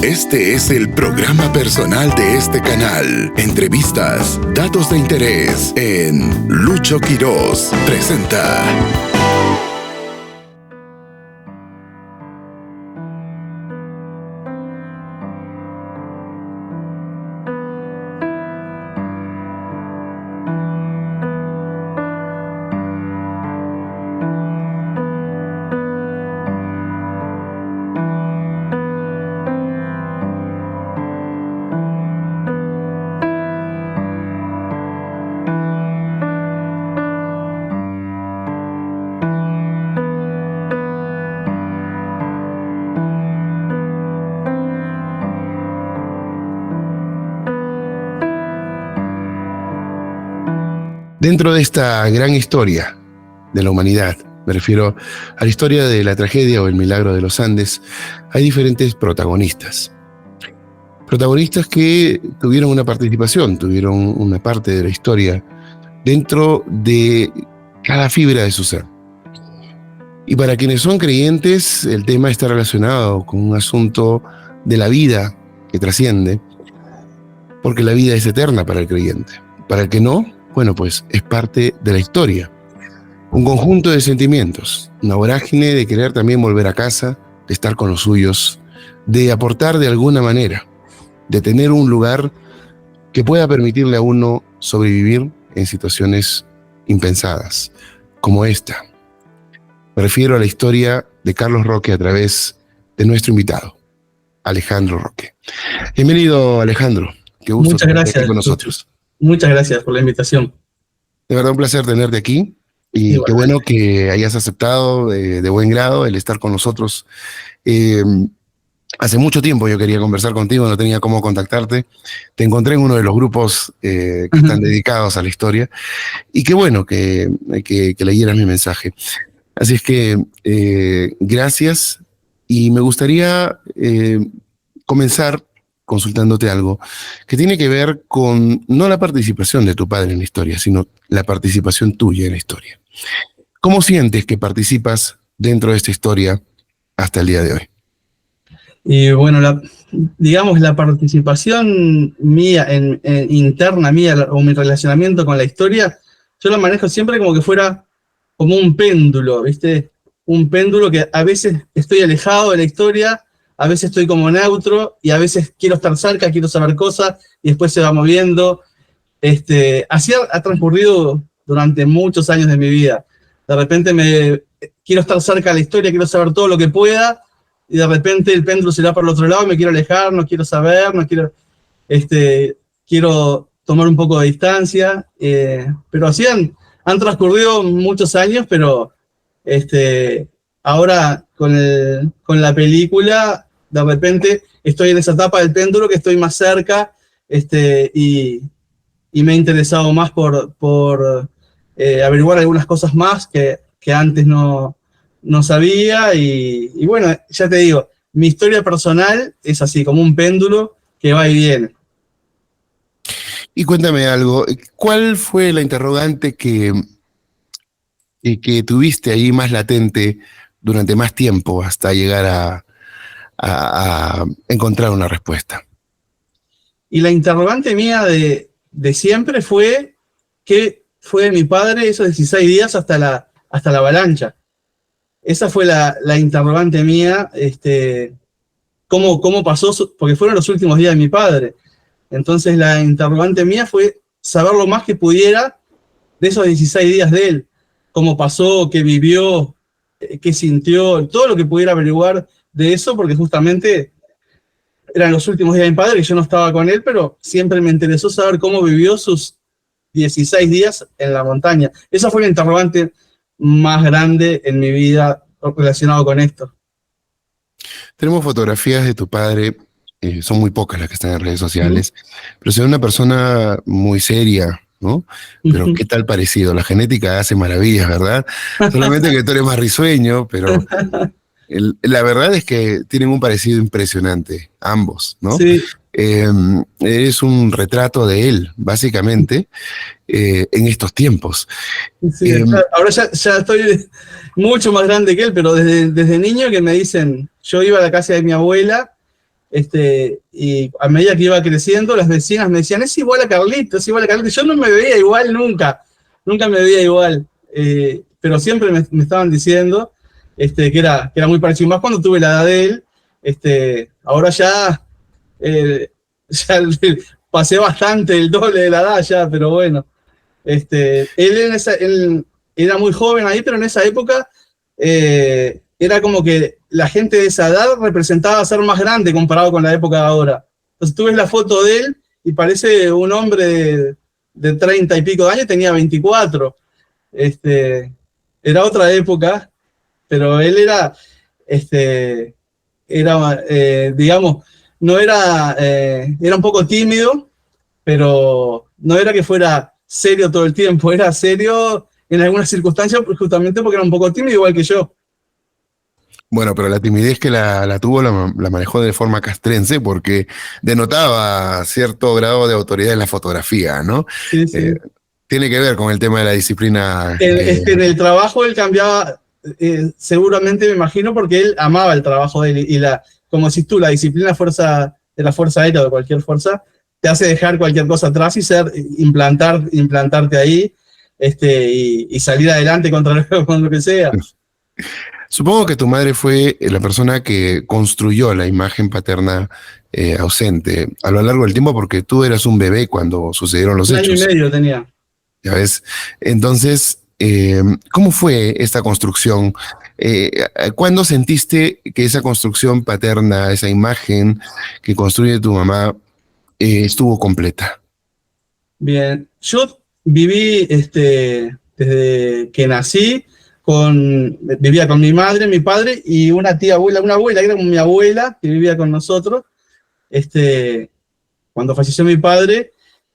Este es el programa personal de este canal. Entrevistas, datos de interés en Lucho Quiroz presenta. Dentro de esta gran historia de la humanidad, me refiero a la historia de la tragedia o el milagro de los Andes, hay diferentes protagonistas. Protagonistas que tuvieron una participación, tuvieron una parte de la historia dentro de cada fibra de su ser. Y para quienes son creyentes, el tema está relacionado con un asunto de la vida que trasciende, porque la vida es eterna para el creyente. Para el que no, bueno, pues es parte de la historia. Un conjunto de sentimientos, una vorágine de querer también volver a casa, de estar con los suyos, de aportar de alguna manera, de tener un lugar que pueda permitirle a uno sobrevivir en situaciones impensadas, como esta. Me refiero a la historia de Carlos Roque a través de nuestro invitado, Alejandro Roque. Bienvenido, Alejandro. Qué gusto estar aquí con nosotros. Muchas gracias por la invitación. De verdad, un placer tenerte aquí y igualmente. Qué bueno que hayas aceptado de buen grado el estar con nosotros. Hace mucho tiempo yo quería conversar contigo, no tenía cómo contactarte. Te encontré en uno de los grupos que están dedicados a la historia y qué bueno que leyeras mi mensaje. Así es que gracias y me gustaría comenzar consultándote algo que tiene que ver con no la participación de tu padre en la historia, sino la participación tuya en la historia. ¿Cómo sientes que participas dentro de esta historia hasta el día de hoy? Y bueno, la participación mía, interna mía, o mi relacionamiento con la historia, yo la manejo siempre como que fuera como un péndulo, ¿viste? Un péndulo que a veces estoy alejado de la historia, a veces estoy como neutro y a veces quiero estar cerca, quiero saber cosas y después se va moviendo. Así ha transcurrido durante muchos años de mi vida. De repente quiero estar cerca de la historia, quiero saber todo lo que pueda y de repente el péndulo se va por el otro lado, me quiero alejar, no quiero saber, quiero tomar un poco de distancia. Pero así han transcurrido muchos años, pero ahora con la película, de repente estoy en esa etapa del péndulo que estoy más cerca y me he interesado más por averiguar algunas cosas más que antes no sabía. Y bueno, ya te digo, mi historia personal es así, como un péndulo que va y viene. Y cuéntame algo, ¿cuál fue la interrogante que tuviste ahí más latente durante más tiempo hasta llegar a encontrar una respuesta? Y la interrogante mía de siempre fue qué fue de mi padre esos 16 días hasta la avalancha. Esa fue la interrogante mía, cómo pasó, porque fueron los últimos días de mi padre. Entonces la interrogante mía fue saber lo más que pudiera de esos 16 días de él, cómo pasó, qué vivió, qué sintió, todo lo que pudiera averiguar de eso, porque justamente eran los últimos días de mi padre, que yo no estaba con él, pero siempre me interesó saber cómo vivió sus 16 días en la montaña. Esa fue la interrogante más grande en mi vida relacionado con esto. Tenemos fotografías de tu padre, son muy pocas las que están en redes sociales, pero se ve una persona muy seria, ¿no? Pero ¿qué tal parecido? La genética hace maravillas, ¿verdad? Solamente que tú eres más risueño, pero la verdad es que tienen un parecido impresionante, ambos, ¿no? Sí. Es un retrato de él, básicamente, en estos tiempos. Sí, ahora ya estoy mucho más grande que él, pero desde niño que me dicen, yo iba a la casa de mi abuela Y a medida que iba creciendo, las vecinas me decían, es igual a Carlito, es igual a Carlito. Yo no me veía igual nunca me veía igual. Pero siempre me estaban diciendo que era muy parecido. Más cuando tuve la edad de él, ahora ya, ya pasé bastante el doble de la edad ya, pero bueno. Él era muy joven ahí, pero en esa época era como que la gente de esa edad representaba ser más grande comparado con la época de ahora. Entonces tú ves la foto de él y parece un hombre de 30 y pico de años, tenía 24. Era otra época, pero él digamos, no era, era un poco tímido, pero no era que fuera serio todo el tiempo, era serio en algunas circunstancias justamente porque era un poco tímido igual que yo. Bueno, pero la timidez que la tuvo la manejó de forma castrense porque denotaba cierto grado de autoridad en la fotografía, ¿no? Sí, Eh, sí. Tiene que ver con el tema de la disciplina. En el trabajo él cambiaba, seguramente me imagino, porque él amaba el trabajo de él como decís tú, la disciplina de la fuerza aérea o de cualquier fuerza, te hace dejar cualquier cosa atrás y implantarte ahí y salir adelante contra con lo que sea. Supongo que tu madre fue la persona que construyó la imagen paterna ausente a lo largo del tiempo porque tú eras un bebé cuando sucedieron los Un año y hechos, medio tenía. ¿ya ves? Entonces, ¿cómo fue esta construcción? Eh, ¿Cuándo sentiste que esa construcción paterna, esa imagen que construye tu mamá, estuvo completa? Bien, yo viví desde que nací, vivía con mi madre, mi padre y una tía abuela, una abuela que era como mi abuela, que vivía con nosotros. Cuando falleció mi padre,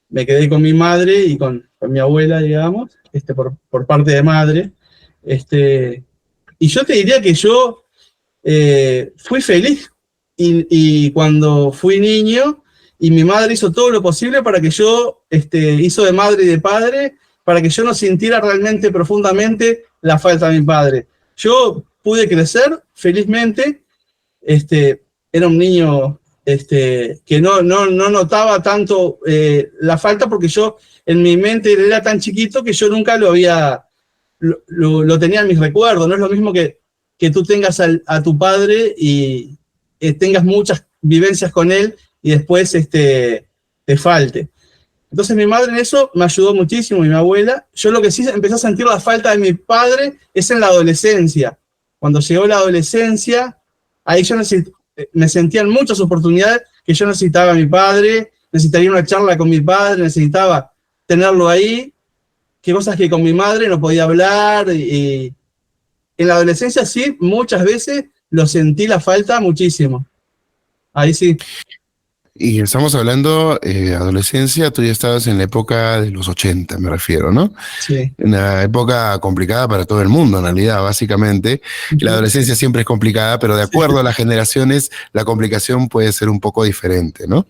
me quedé con mi madre y con mi abuela, digamos, por parte de madre. Y yo te diría que yo fui feliz y cuando fui niño y mi madre hizo todo lo posible para que yo, hizo de madre y de padre, para que yo no sintiera realmente profundamente la falta de mi padre. Yo pude crecer felizmente, era un niño que no notaba tanto la falta porque yo en mi mente era tan chiquito que yo nunca lo tenía en mis recuerdos. No es lo mismo que tú tengas a tu padre y tengas muchas vivencias con él y después te falte. Entonces mi madre en eso me ayudó muchísimo y mi abuela. Yo lo que sí empecé a sentir la falta de mi padre es en la adolescencia. Cuando llegó la adolescencia, ahí yo me sentía en muchas oportunidades que yo necesitaba a mi padre, necesitaría una charla con mi padre, necesitaba tenerlo ahí, que cosas que con mi madre no podía hablar. Y en la adolescencia sí, muchas veces lo sentí la falta muchísimo. Ahí sí. Y estamos hablando adolescencia, tú ya estabas en la época de los 80, me refiero, ¿no? Sí. Una época complicada para todo el mundo, en realidad, básicamente. La Uh-huh. adolescencia siempre es complicada, pero de Sí. acuerdo a las generaciones, la complicación puede ser un poco diferente, ¿no?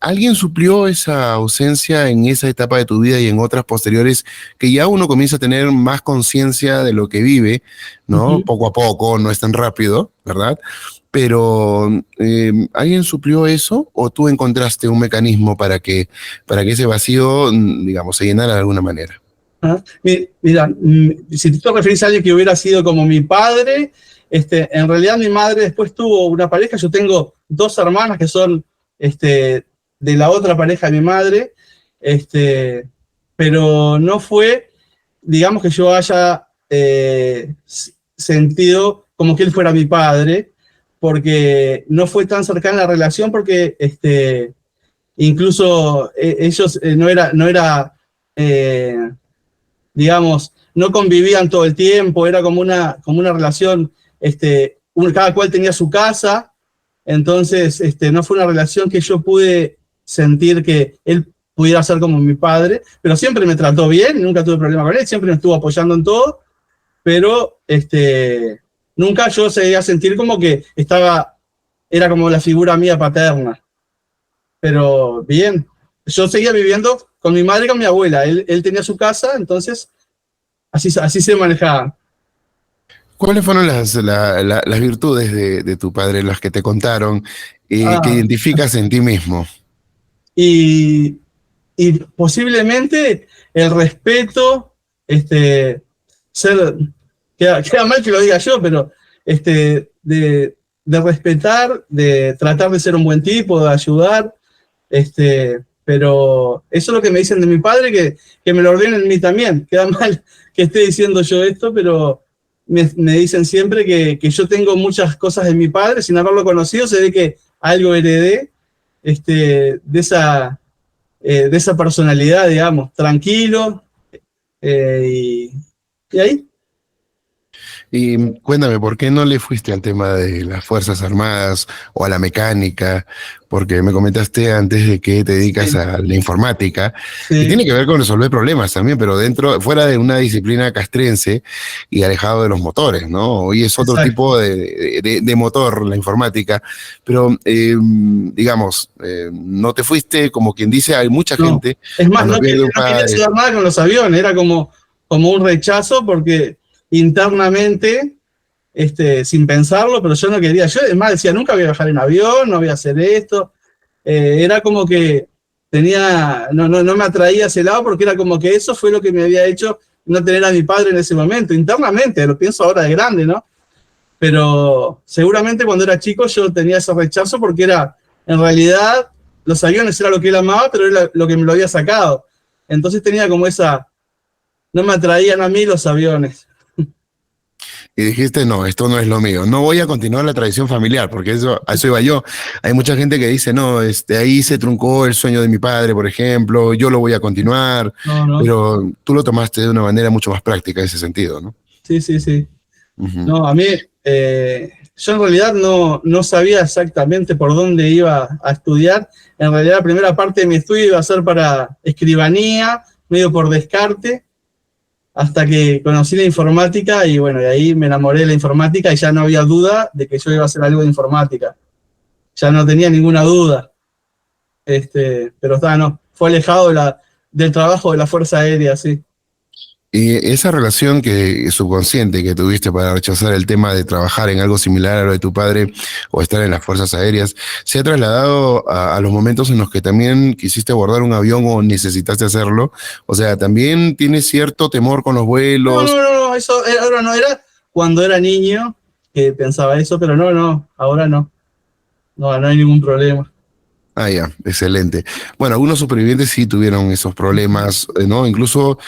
¿Alguien suplió esa ausencia en esa etapa de tu vida y en otras posteriores que ya uno comienza a tener más conciencia de lo que vive, ¿no? Uh-huh. Poco a poco, no es tan rápido, ¿verdad? Pero ¿alguien suplió eso o tú encontraste un mecanismo para que ese vacío, digamos, se llenara de alguna manera? Ah, mira, si tú te referís a alguien que hubiera sido como mi padre, en realidad mi madre después tuvo una pareja. Yo tengo dos hermanas que son de la otra pareja de mi madre, pero no fue, digamos, que yo haya sentido como que él fuera mi padre, porque no fue tan cercana la relación, porque incluso ellos eh, digamos, no convivían todo el tiempo, era como una relación, cada cual tenía su casa. Entonces no fue una relación que yo pude sentir que él pudiera ser como mi padre, pero siempre me trató bien, nunca tuve problema con él, siempre me estuvo apoyando en todo, pero nunca yo seguía a sentir como que era como la figura mía paterna. Pero bien, yo seguía viviendo con mi madre y con mi abuela. Él tenía su casa, entonces así se manejaba. ¿Cuáles fueron las virtudes de tu padre, las que te contaron, que Ah, identificas en ti mismo? y, y posiblemente el respeto, ser, queda mal que lo diga yo, pero de respetar, de tratar de ser un buen tipo, de ayudar, pero eso es lo que me dicen de mi padre, que me lo ordenen en mí también. Queda mal que esté diciendo yo esto, pero me dicen siempre que yo tengo muchas cosas de mi padre, sin haberlo conocido, se ve que algo heredé de esa personalidad, digamos, tranquilo, y, y ahí. Y cuéntame, ¿por qué no le fuiste al tema de las Fuerzas Armadas o a la mecánica? Porque me comentaste antes de que te dedicas Sí, a la informática y sí, tiene que ver con resolver problemas también, pero fuera de una disciplina castrense y alejado de los motores, ¿no? Hoy es otro exacto. tipo de motor, la informática, pero digamos, no te fuiste, como quien dice, hay mucha No, gente es más, cuando pierde un no quería padre. saber nada con los aviones, era como un rechazo porque internamente, sin pensarlo, pero yo no quería, yo además decía, nunca voy a viajar en avión, no voy a hacer esto, era como que no me atraía ese lado porque era como que eso fue lo que me había hecho no tener a mi padre en ese momento, internamente, lo pienso ahora de grande, ¿no? Pero seguramente cuando era chico yo tenía ese rechazo porque en realidad, los aviones era lo que él amaba, pero era lo que me lo había sacado. Entonces tenía como no me atraían a mí los aviones. Y dijiste, no, esto no es lo mío. No voy a continuar la tradición familiar, porque a eso iba yo. Hay mucha gente que dice, no, ahí se truncó el sueño de mi padre, por ejemplo, yo lo voy a continuar, No, no, pero tú lo tomaste de una manera mucho más práctica en ese sentido, ¿no? sí, sí, sí. Ujú. No, a mí, yo en realidad no sabía exactamente por dónde iba a estudiar. En realidad la primera parte de mi estudio iba a ser para escribanía, medio por descarte, hasta que conocí la informática y bueno, de ahí me enamoré de la informática y ya no había duda de que yo iba a hacer algo de informática. Ya no tenía ninguna duda. Pero no, fue alejado del trabajo de la Fuerza Aérea, sí. Y esa relación subconsciente que tuviste para rechazar el tema de trabajar en algo similar a lo de tu padre o estar en las Fuerzas Aéreas, ¿se ha trasladado a los momentos en los que también quisiste abordar un avión o necesitaste hacerlo? O sea, ¿también tienes cierto temor con los vuelos? No, eso ahora no era cuando era niño que pensaba eso, pero ahora no. No hay ningún problema. Ah, ya, excelente. Bueno, algunos supervivientes sí tuvieron esos problemas, ¿no? Incluso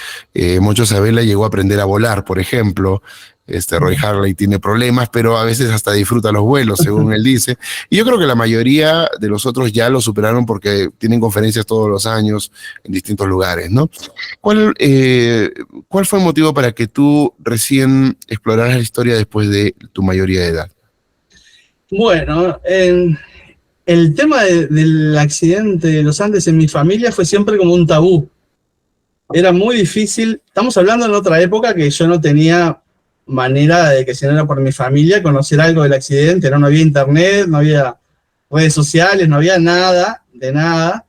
Moncho Sabela llegó a aprender a volar, por ejemplo. Roy Harley tiene problemas, pero a veces hasta disfruta los vuelos, según él dice. Y yo creo que la mayoría de los otros ya lo superaron porque tienen conferencias todos los años en distintos lugares, ¿no? ¿Cuál fue el motivo para que tú recién exploraras la historia después de tu mayoría de edad? Bueno, el tema del accidente de los Andes en mi familia fue siempre como un tabú. Era muy difícil. Estamos hablando en otra época que yo no tenía manera de que si no era por mi familia conocer algo del accidente. No había internet, no había redes sociales, no había nada, de nada.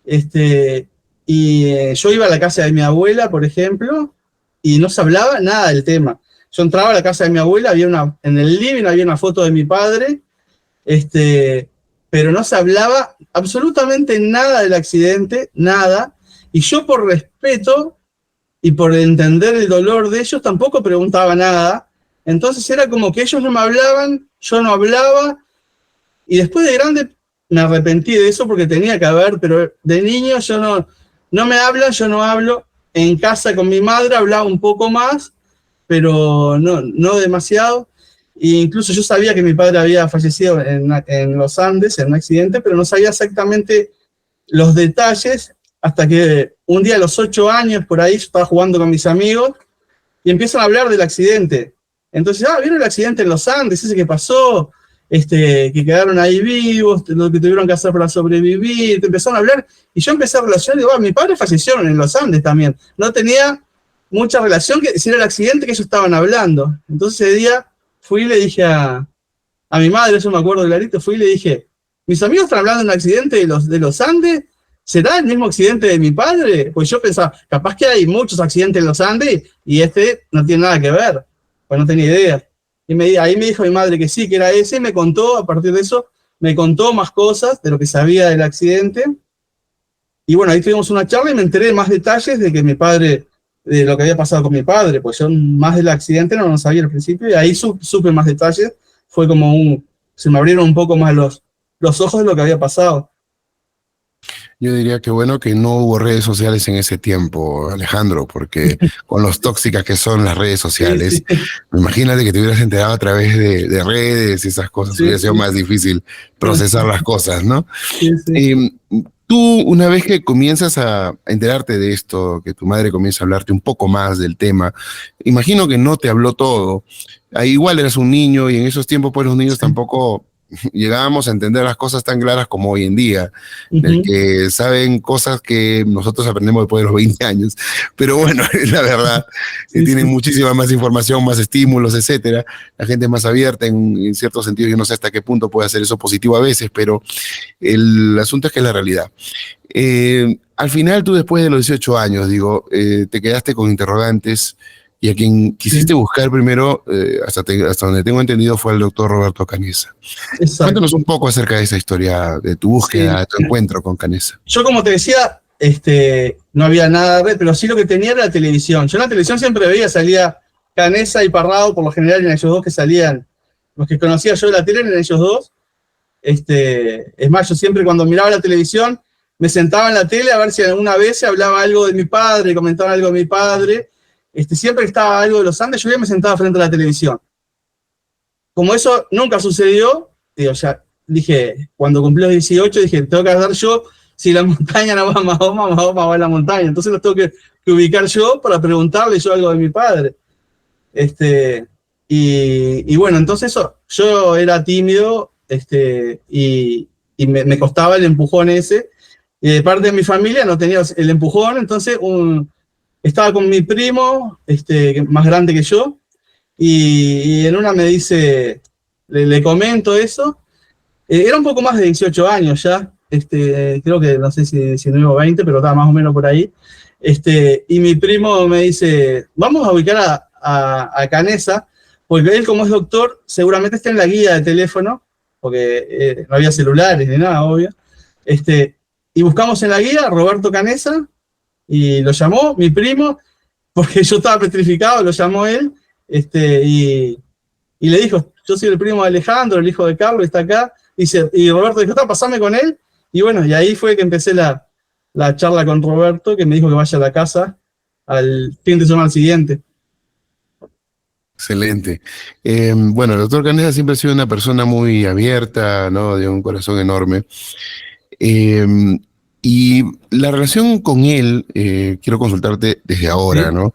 Yo iba a la casa de mi abuela, por ejemplo, y no se hablaba nada del tema. Yo entraba a la casa de mi abuela, en el living había una foto de mi padre, pero no se hablaba absolutamente nada del accidente, nada. Y yo por respeto y por entender el dolor de ellos tampoco preguntaba nada. Entonces era como que ellos no me hablaban, yo no hablaba, y después de grande me arrepentí de eso porque tenía que haber, pero de niño no me hablan, yo no hablo. En casa con mi madre hablaba un poco más, pero no demasiado. E incluso yo sabía que mi padre había fallecido en los Andes en un accidente, pero no sabía exactamente los detalles hasta que un día a los 8 años por ahí yo estaba jugando con mis amigos y empiezan a hablar del accidente. Entonces, ¿vieron el accidente en los Andes? Ese que pasó, que quedaron ahí vivos, lo que tuvieron que hacer para sobrevivir, te empezaron a hablar, y yo empecé a relacionar, y digo, mi padre fallecieron en los Andes también. No tenía mucha relación, que si era el accidente que ellos estaban hablando. Entonces ese día fui y le dije a mi madre, eso me acuerdo clarito, fui y le dije, mis amigos están hablando de un accidente de los Andes, ¿será el mismo accidente de mi padre? Pues yo pensaba, capaz que hay muchos accidentes en los Andes y este no tiene nada que ver. pues no tenía idea. Y ahí me dijo mi madre que sí, que era ese, y me contó, a partir de eso, me contó más cosas de lo que sabía del accidente. Y bueno, ahí tuvimos una charla y me enteré de más detalles de que mi padre, de lo que había pasado con mi padre, pues yo más del accidente no lo sabía al principio, y ahí supe más detalles, fue como se me abrieron un poco más los ojos de lo que había pasado. Yo diría que bueno que no hubo redes sociales en ese tiempo, Alejandro, porque con los tóxicas que son las redes sociales, Sí, sí. imagínate que te hubieras enterado a través de redes y esas cosas, Sí, hubiera sido sí. más difícil procesar las cosas, ¿no? Sí, sí. Tú, una vez que comienzas a enterarte de esto, que tu madre comienza a hablarte un poco más del tema, imagino que no te habló todo. Ahí igual eras un niño y en esos tiempos pues los niños Sí. tampoco llegábamos a entender las cosas tan claras como hoy en día, en el Ujú. que saben cosas que nosotros aprendemos después de los 20 años. Pero bueno, es la verdad, Sí, tienen sí. muchísima más información, más estímulos, etcétera. La gente es más abierta en cierto sentido. Yo no sé hasta qué punto puede hacer eso positivo a veces, pero el asunto es que es la realidad. Al final, tú después de los 18 años, digo, te quedaste con interrogantes y a quien quisiste Sí. buscar primero, hasta donde tengo entendido, fue al doctor Roberto Canessa. Cuéntanos Exacto. un poco acerca de esa historia, de tu búsqueda, Sí. de tu encuentro con Canessa. Yo, como te decía, no había nada de red, pero sí lo que tenía era la televisión. Yo en la televisión siempre veía, salía Canessa y Parrado, por lo general eran ellos dos que salían, los que conocía yo de la tele eran ellos dos. Es más, yo siempre cuando miraba la televisión, me sentaba en la tele a ver si alguna vez se hablaba algo de mi padre, comentaban algo de mi padre. Siempre que estaba algo de los Andes, yo ya me sentaba frente a la televisión. Como eso nunca sucedió, digo, ya dije, cuando cumplí los 18, dije, tengo que hacer yo, si la montaña no va a Mahoma, Mahoma va a la montaña. Entonces lo tengo que ubicar yo para preguntarle yo algo de mi padre. Y bueno, entonces eso, yo era tímido, y me costaba el empujón ese. Y de parte de mi familia no tenía el empujón, entonces estaba con mi primo, más grande que yo, y en una me dice, le comento eso. Era un poco más de 18 años ya, creo que no sé si 19 o 20, pero estaba más o menos por ahí. Y mi primo me dice, vamos a ubicar a Canessa, porque él, como es doctor, seguramente está en la guía de teléfono, porque no había celulares ni nada, obvio. Y buscamos en la guía Roberto Canessa, y lo llamó mi primo, porque yo estaba petrificado, lo llamó él, y le dijo, yo soy el primo de Alejandro, el hijo de Carlos, está acá. Y Roberto dijo, pasame con él. Y bueno, y ahí fue que empecé la charla con Roberto, que me dijo que vaya a la casa al fin de semana siguiente. Excelente. Bueno, el doctor Canessa siempre ha sido una persona muy abierta, ¿no? De un corazón enorme. Eh, y la relación con él, quiero consultarte desde ahora, ¿Sí? ¿no?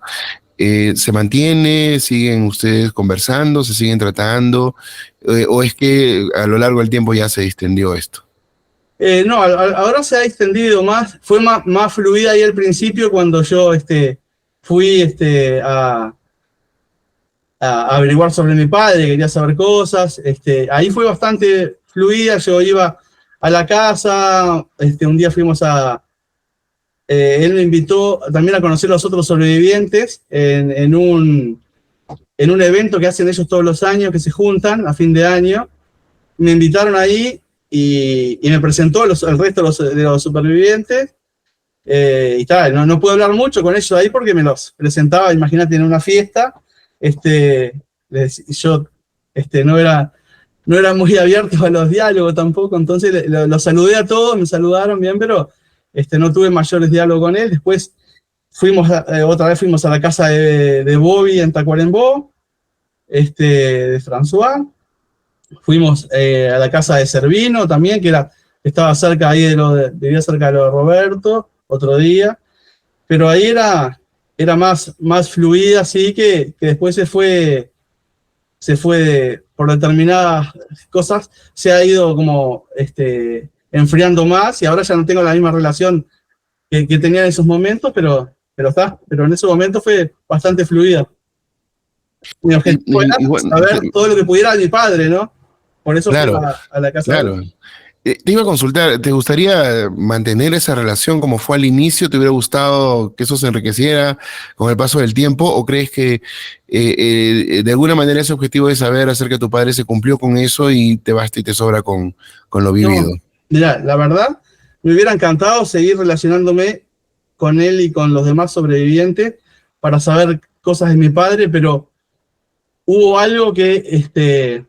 ¿Se mantiene? ¿Siguen ustedes conversando? ¿Se siguen tratando? ¿O es que a lo largo del tiempo ya se distendió esto? No, ahora se ha extendido más, fue más fluida ahí al principio cuando yo fui a averiguar sobre mi padre, quería saber cosas. Ahí fue bastante fluida, yo iba a la casa, un día fuimos él me invitó también a conocer a los otros sobrevivientes en un evento que hacen ellos todos los años, que se juntan a fin de año. Me invitaron ahí y me presentó el resto de los supervivientes. Y tal, no pude hablar mucho con ellos ahí porque me los presentaba, imagínate, en una fiesta. Yo no era muy abierto a los diálogos tampoco, entonces los saludé a todos, me saludaron bien, pero no tuve mayores diálogos con él. Después otra vez fuimos a la casa de Bobby en Tacuarembó, de François. Fuimos a la casa de Servino también, que estaba cerca ahí vivía cerca de lo de Roberto, otro día. Pero ahí era más fluida, así que después por determinadas cosas, se ha ido como enfriando más, y ahora ya no tengo la misma relación que tenía en esos momentos, pero en ese momento fue bastante fluida. Mi objetivo era Y bueno, saber todo lo que pudiera de mi padre, ¿no? Por eso fui claro, a la casa de claro. él. Te iba a consultar, ¿te gustaría mantener esa relación como fue al inicio? ¿Te hubiera gustado que eso se enriqueciera con el paso del tiempo? ¿O crees que de alguna manera ese objetivo de saber hacer que tu padre se cumplió con eso y te basta y te sobra con lo vivido? No, mira, la verdad, me hubiera encantado seguir relacionándome con él y con los demás sobrevivientes para saber cosas de mi padre, pero hubo algo que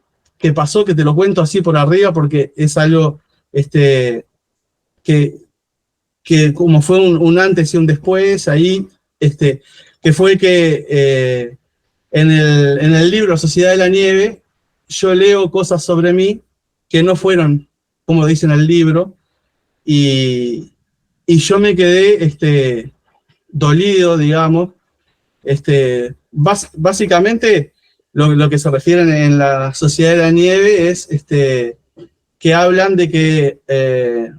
pasó, que te lo cuento así por arriba, porque es algo este, que, que como fue un antes y un después ahí, que fue que en el libro Sociedad de la Nieve, yo leo cosas sobre mí que no fueron como dicen el libro, y yo me quedé dolido, digamos. Básicamente, lo que se refieren en la Sociedad de la Nieve es que hablan de que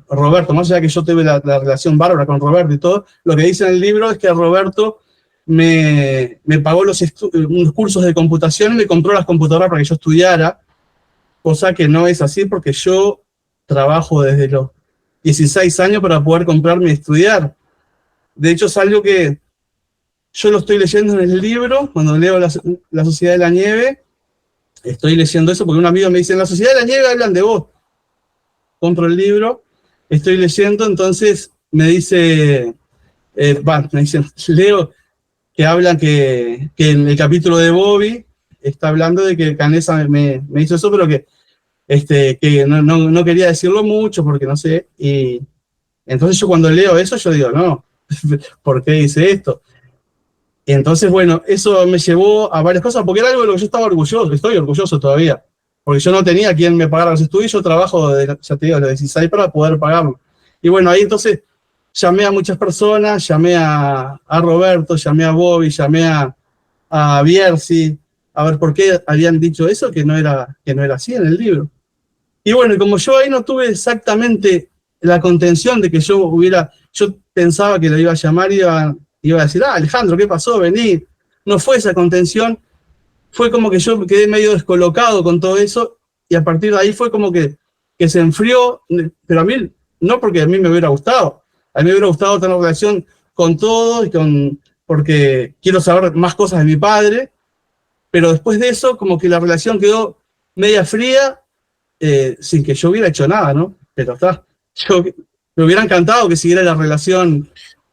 Roberto, más allá que yo tuve la relación bárbara con Roberto y todo, lo que dice en el libro es que Roberto me pagó unos cursos de computación y me compró las computadoras para que yo estudiara, cosa que no es así porque yo trabajo desde los 16 años para poder comprarme y estudiar. De hecho, es algo que yo lo estoy leyendo en el libro, cuando leo la Sociedad de la Nieve, estoy leyendo eso porque un amigo me dice, en la Sociedad de la Nieve hablan de vos. Compro el libro, estoy leyendo, entonces me dice, leo que hablan que en el capítulo de Bobby está hablando de que Canessa me hizo eso, pero que no quería decirlo mucho porque no sé, y entonces yo cuando leo eso yo digo, no, ¿por qué dice esto? Y entonces, bueno, eso me llevó a varias cosas, porque era algo de lo que yo estaba orgulloso, estoy orgulloso todavía, porque yo no tenía quien me pagara los estudios, yo trabajo, ya te digo, de los 16 para poder pagarlo. Y bueno, ahí entonces llamé a muchas personas, llamé a Roberto, llamé a Bobby, llamé a Bierzi, a ver por qué habían dicho eso, que no era así en el libro. Y bueno, como yo ahí no tuve exactamente la contención de que yo pensaba que lo iba a llamar y iba a decir, Alejandro, ¿qué pasó? Vení. No fue esa contención, fue como que yo quedé medio descolocado con todo eso, y a partir de ahí fue como que se enfrió, pero a mí, no porque a mí me hubiera gustado, a mí me hubiera gustado tener relación con todos, porque quiero saber más cosas de mi padre, pero después de eso como que la relación quedó media fría, sin que yo hubiera hecho nada, ¿no? Pero me hubiera encantado que siguiera la relación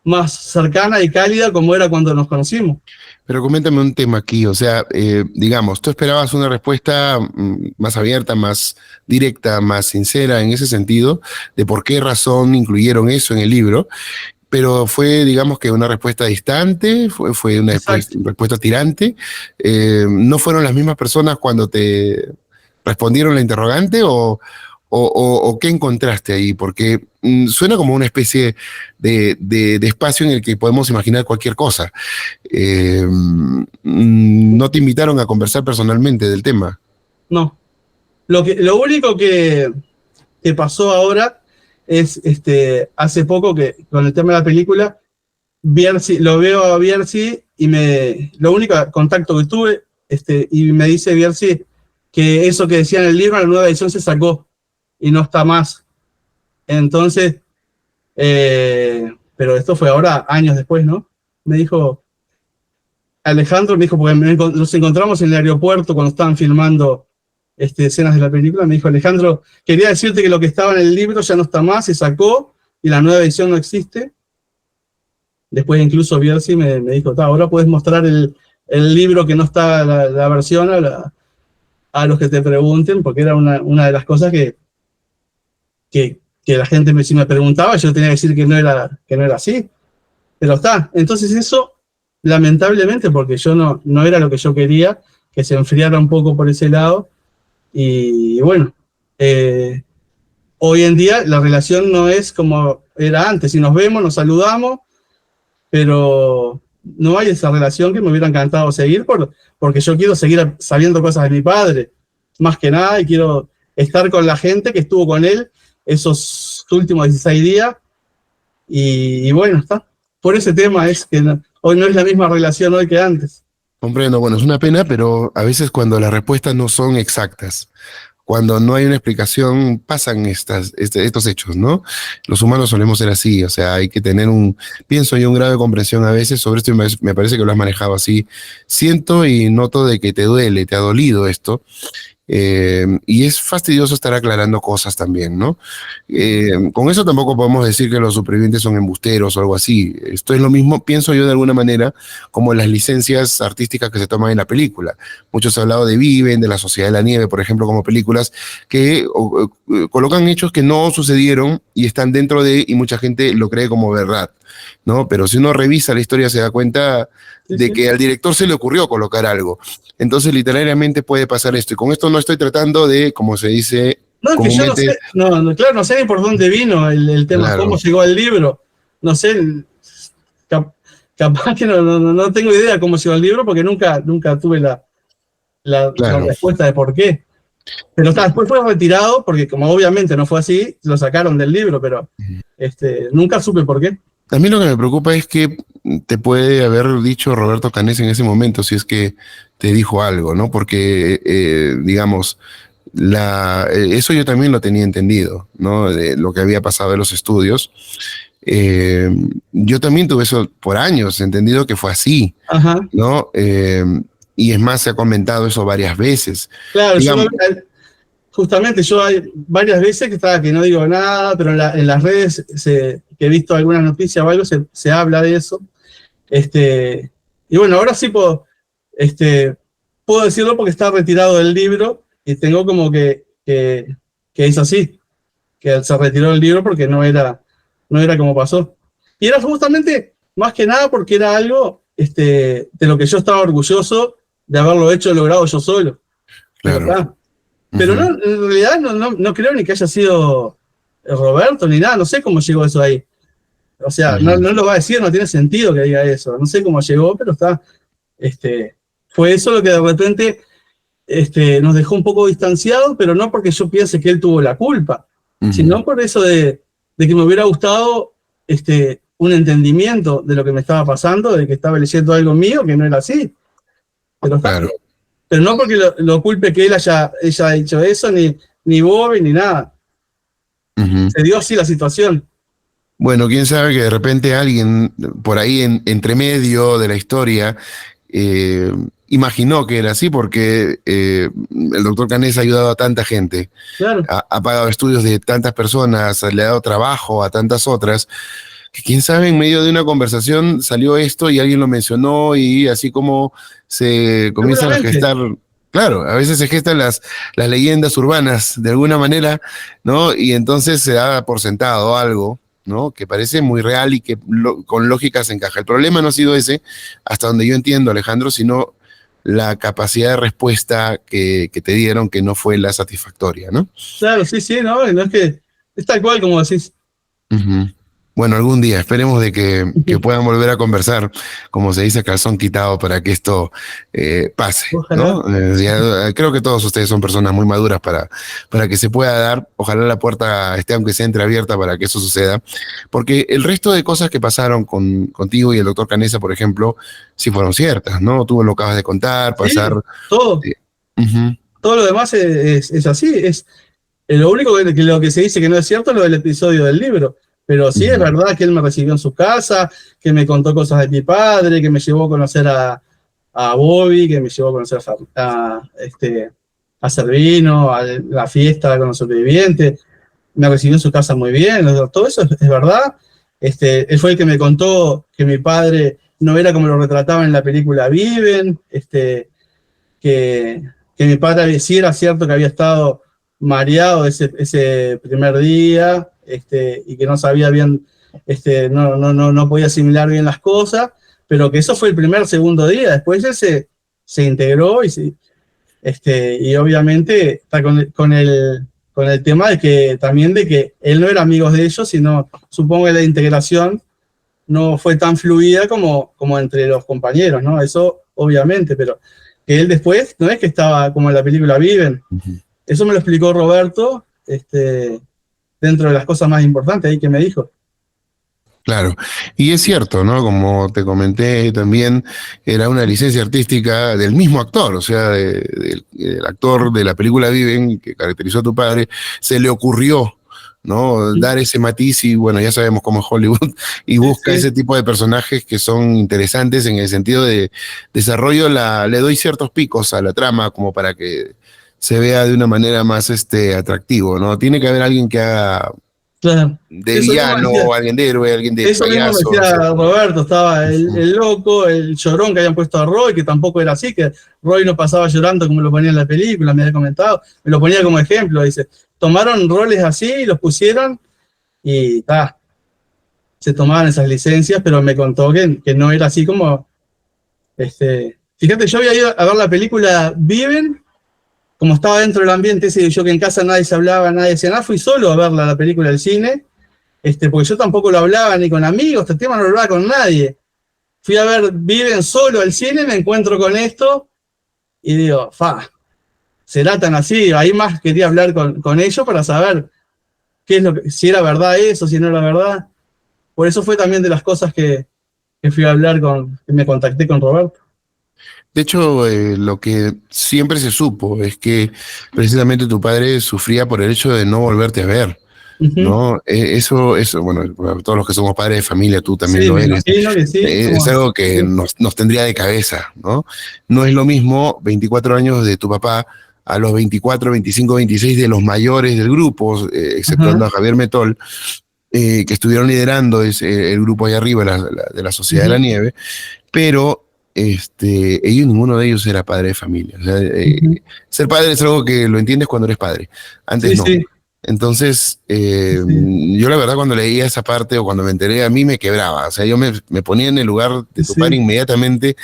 más cercana y cálida como era cuando nos conocimos. Pero coméntame un tema aquí, o sea, digamos, tú esperabas una respuesta más abierta, más directa, más sincera en ese sentido, de por qué razón incluyeron eso en el libro, pero fue, digamos que una respuesta distante, fue una respuesta tirante. ¿No fueron las mismas personas cuando te respondieron la interrogante o qué encontraste ahí? Porque suena como una especie de espacio en el que podemos imaginar cualquier cosa. ¿No te invitaron a conversar personalmente del tema? No. Lo único que pasó ahora es hace poco que con el tema de la película, Bierzi, lo veo a Bierzi y lo único contacto que tuve, y me dice Bierzi que eso que decía en el libro, en la nueva edición se sacó y no está más. Entonces, pero esto fue ahora, años después, ¿no? Me dijo, Alejandro, me dijo, porque nos encontramos en el aeropuerto cuando estaban filmando escenas de la película, me dijo, Alejandro, quería decirte que lo que estaba en el libro ya no está más, se sacó y la nueva edición no existe. Después incluso Bierzi me dijo, ahora puedes mostrar el libro que no está la versión a los que te pregunten, porque era una de las cosas que la gente si me preguntaba, yo tenía que decir que no era así, pero está. Entonces eso, lamentablemente, porque yo no era lo que yo quería, que se enfriara un poco por ese lado, y bueno, hoy en día la relación no es como era antes, si nos vemos, nos saludamos, pero no hay esa relación que me hubiera encantado seguir, porque yo quiero seguir sabiendo cosas de mi padre, más que nada, y quiero estar con la gente que estuvo con él esos últimos 16 días, y bueno, está. Por ese tema es que hoy no es la misma relación hoy que antes. Comprendo, bueno, es una pena, pero a veces cuando las respuestas no son exactas cuando no hay una explicación, pasan estos hechos, ¿no? Los humanos solemos ser así, o sea, hay que tener pienso yo, un grado de comprensión a veces sobre esto, y me parece que lo has manejado así. Siento y noto de que te duele, te ha dolido esto, y es fastidioso estar aclarando cosas también, ¿no? Con eso tampoco podemos decir que los supervivientes son embusteros o algo así. Esto es lo mismo, pienso yo de alguna manera, como las licencias artísticas que se toman en la película. Muchos han hablado de Viven, de La Sociedad de la Nieve, por ejemplo, como películas que colocan hechos que no sucedieron y están dentro y mucha gente lo cree como verdad, ¿no? Pero si uno revisa la historia se da cuenta de que al director se le ocurrió colocar algo. Entonces, literariamente puede pasar esto. Y con esto no estoy tratando de, como se dice No, es que yo no sé, claro, no sé ni por dónde vino el tema, claro, cómo llegó al libro. No sé, capaz que no tengo idea cómo llegó al libro porque nunca tuve la respuesta de por qué. Pero después fue retirado porque como obviamente no fue así, lo sacaron del libro, pero nunca supe por qué. A mí lo que me preocupa es que te puede haber dicho Roberto Canessa en ese momento, si es que te dijo algo, ¿no? Porque, digamos, eso yo también lo tenía entendido, ¿no? De lo que había pasado en los estudios. Yo también tuve eso por años, entendido que fue así, ajá, ¿no? Y es más, se ha comentado eso varias veces. Claro, justamente yo hay varias veces que no digo nada, pero en las redes que he visto algunas noticias o algo, se habla de eso. Y bueno, ahora sí puedo decirlo porque está retirado del libro y tengo como que es así, que se retiró del libro porque no era como pasó. Y era justamente, más que nada, porque era algo de lo que yo estaba orgulloso de haberlo logrado yo solo. Claro. Pero no, en realidad no creo ni que haya sido Roberto ni nada, no sé cómo llegó eso ahí. O sea, no lo va a decir, no tiene sentido que diga eso. No sé cómo llegó, pero fue eso lo que de repente nos dejó un poco distanciados, pero no porque yo piense que él tuvo la culpa, sino por eso de que me hubiera gustado un entendimiento de lo que me estaba pasando, de que estaba leyendo algo mío que no era así. Pero claro. Pero no porque lo culpe que él haya dicho eso, ni Bobby, ni nada. Se dio así la situación. Bueno, quién sabe que de repente alguien por ahí entre medio de la historia imaginó que era así porque el doctor Canessa ha ayudado a tanta gente. Claro. Ha pagado estudios de tantas personas, le ha dado trabajo a tantas otras, que quién sabe, en medio de una conversación salió esto y alguien lo mencionó y así como se comienzan a gestar. Claro, a veces se gestan las leyendas urbanas de alguna manera, ¿no? Y entonces se da por sentado algo, ¿no? Que parece muy real y que con lógica se encaja. El problema no ha sido ese, hasta donde yo entiendo, Alejandro, sino la capacidad de respuesta que te dieron, que no fue la satisfactoria, ¿no? Claro, sí, no es que es tal cual como decís. Bueno, algún día esperemos de que puedan volver a conversar, como se dice, calzón quitado, para que esto pase, ¿no? Creo que todos ustedes son personas muy maduras para que se pueda dar. Ojalá la puerta esté, aunque sea entreabierta, para que eso suceda. Porque el resto de cosas que pasaron contigo y el doctor Canessa, por ejemplo, sí fueron ciertas, ¿no? Tú lo acabas de contar, pasar. Sí, todo. Todo lo demás es así. Es lo único que lo que se dice que no es cierto es lo del episodio del libro. Pero sí es verdad que él me recibió en su casa, que me contó cosas de mi padre, que me llevó a conocer a Bobby, que me llevó a conocer a Servino, a la fiesta con los sobrevivientes. Me recibió en su casa muy bien, todo eso es verdad. Él fue el que me contó que mi padre no era como lo retrataba en la película Viven, que mi padre sí era cierto que había estado mareado ese primer día, y que no sabía bien, no podía asimilar bien las cosas, pero que eso fue el segundo día. Después él se integró y obviamente está con el tema de que él no era amigo de ellos, sino supongo que la integración no fue tan fluida como entre los compañeros, ¿no? Eso obviamente, pero que él después no es que estaba como en la película Viven. Eso me lo explicó Roberto, dentro de las cosas más importantes ahí que me dijo. Claro, y es cierto, ¿no? Como te comenté también, era una licencia artística del mismo actor, o sea, del actor de la película Viven, que caracterizó a tu padre, se le ocurrió, ¿no? Sí, Dar ese matiz y bueno, ya sabemos cómo es Hollywood, y busca sí, ese tipo de personajes que son interesantes en el sentido de desarrollo, le doy ciertos picos a la trama como para que se vea de una manera más atractivo, ¿no? Tiene que haber alguien que haga claro. de Eso mismo villano, alguien de héroe, alguien de eso mismo me payaso, decía o sea. Roberto, estaba Ujú. el loco, el llorón que habían puesto a Roy, que tampoco era así, que Roy no pasaba llorando como lo ponía en la película, me había comentado, me lo ponía como ejemplo, dice, tomaron roles así, los pusieron y se tomaban esas licencias, pero me contó que no era así como, fíjate, yo había ido a ver la película Viven, como estaba dentro del ambiente ese, yo que en casa nadie se hablaba, nadie decía nada, fui solo a ver la película del cine, porque yo tampoco lo hablaba ni con amigos, este tema no lo hablaba con nadie. Fui a ver Viven solo al cine, me encuentro con esto y digo, será tan así. Ahí más quería hablar con ellos para saber qué es si era verdad eso, si no era verdad. Por eso fue también de las cosas que fui a hablar que me contacté con Roberto. De hecho, lo que siempre se supo es que precisamente tu padre sufría por el hecho de no volverte a ver, Ujú. ¿no? Eso, bueno, para todos los que somos padres de familia, tú también Sí, lo me eres, imagino que sí. es algo que Sí. nos tendría de cabeza, ¿no? No es lo mismo 24 años de tu papá a los 24, 25, 26 de los mayores del grupo, exceptuando Ajá. a Javier Metol, que estuvieron liderando el grupo ahí arriba de la Sociedad de la Ujú. Nieve, pero ellos, ninguno de ellos era padre de familia. O sea, Ujú. ser padre es algo que lo entiendes cuando eres padre, antes Sí, no. sí, Entonces, sí. yo la verdad cuando leía esa parte o cuando me enteré, a mí me quebraba. O sea, yo me ponía en el lugar de tu padre Sí. inmediatamente.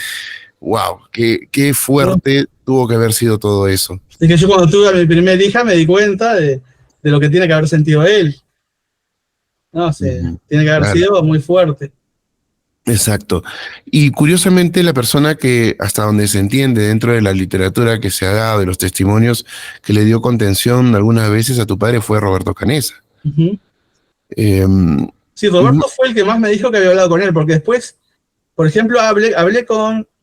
Wow, qué No, fuerte tuvo que haber sido todo eso. es que yo cuando tuve a mi primer hija me di cuenta de lo que tiene que haber sentido él. No sé, Ujú. tiene que haber Claro. sido muy fuerte. Exacto. Y curiosamente la persona que, hasta donde se entiende dentro de la literatura que se ha dado, de los testimonios que le dio contención algunas veces a tu padre fue Roberto Canesa. Ujú. Eh, Sí, Roberto fue el que más me dijo que había hablado con él, porque después, por ejemplo, hablé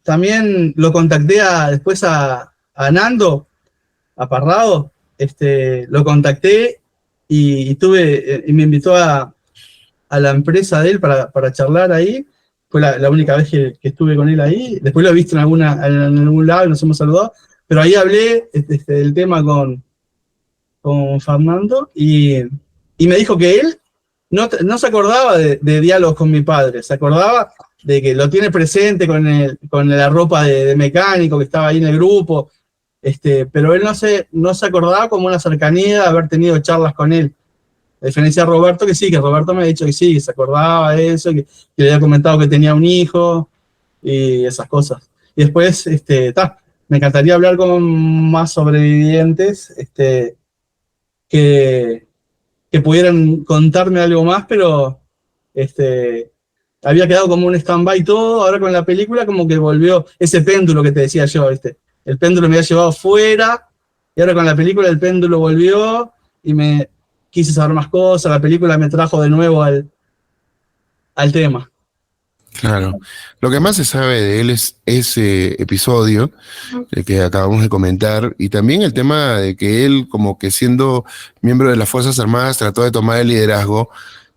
también lo contacté después a Nando, a Parrado, lo contacté y me invitó a la empresa de él para charlar ahí. Fue la única vez que estuve con él ahí. Después lo he visto en algún lado y nos hemos saludado. Pero ahí hablé del tema con Fernando y me dijo que él no se acordaba de diálogos con mi padre, se acordaba de que lo tiene presente con la ropa de mecánico que estaba ahí en el grupo, pero él no se acordaba como una cercanía de haber tenido charlas con él. A diferencia de Roberto, que sí, que Roberto me ha dicho que sí, que se acordaba de eso, que le había comentado que tenía un hijo y esas cosas. Y después, me encantaría hablar con más sobrevivientes, que, que pudieran contarme algo más, pero este, había quedado como un stand-by todo, ahora con la película como que volvió ese péndulo que te decía yo, el péndulo me había llevado fuera y ahora con la película el péndulo volvió y me quise saber más cosas, la película me trajo de nuevo al tema. claro. Lo que más se sabe de él es ese episodio el que acabamos de comentar y también el tema de que él, como que siendo miembro de las Fuerzas Armadas, trató de tomar el liderazgo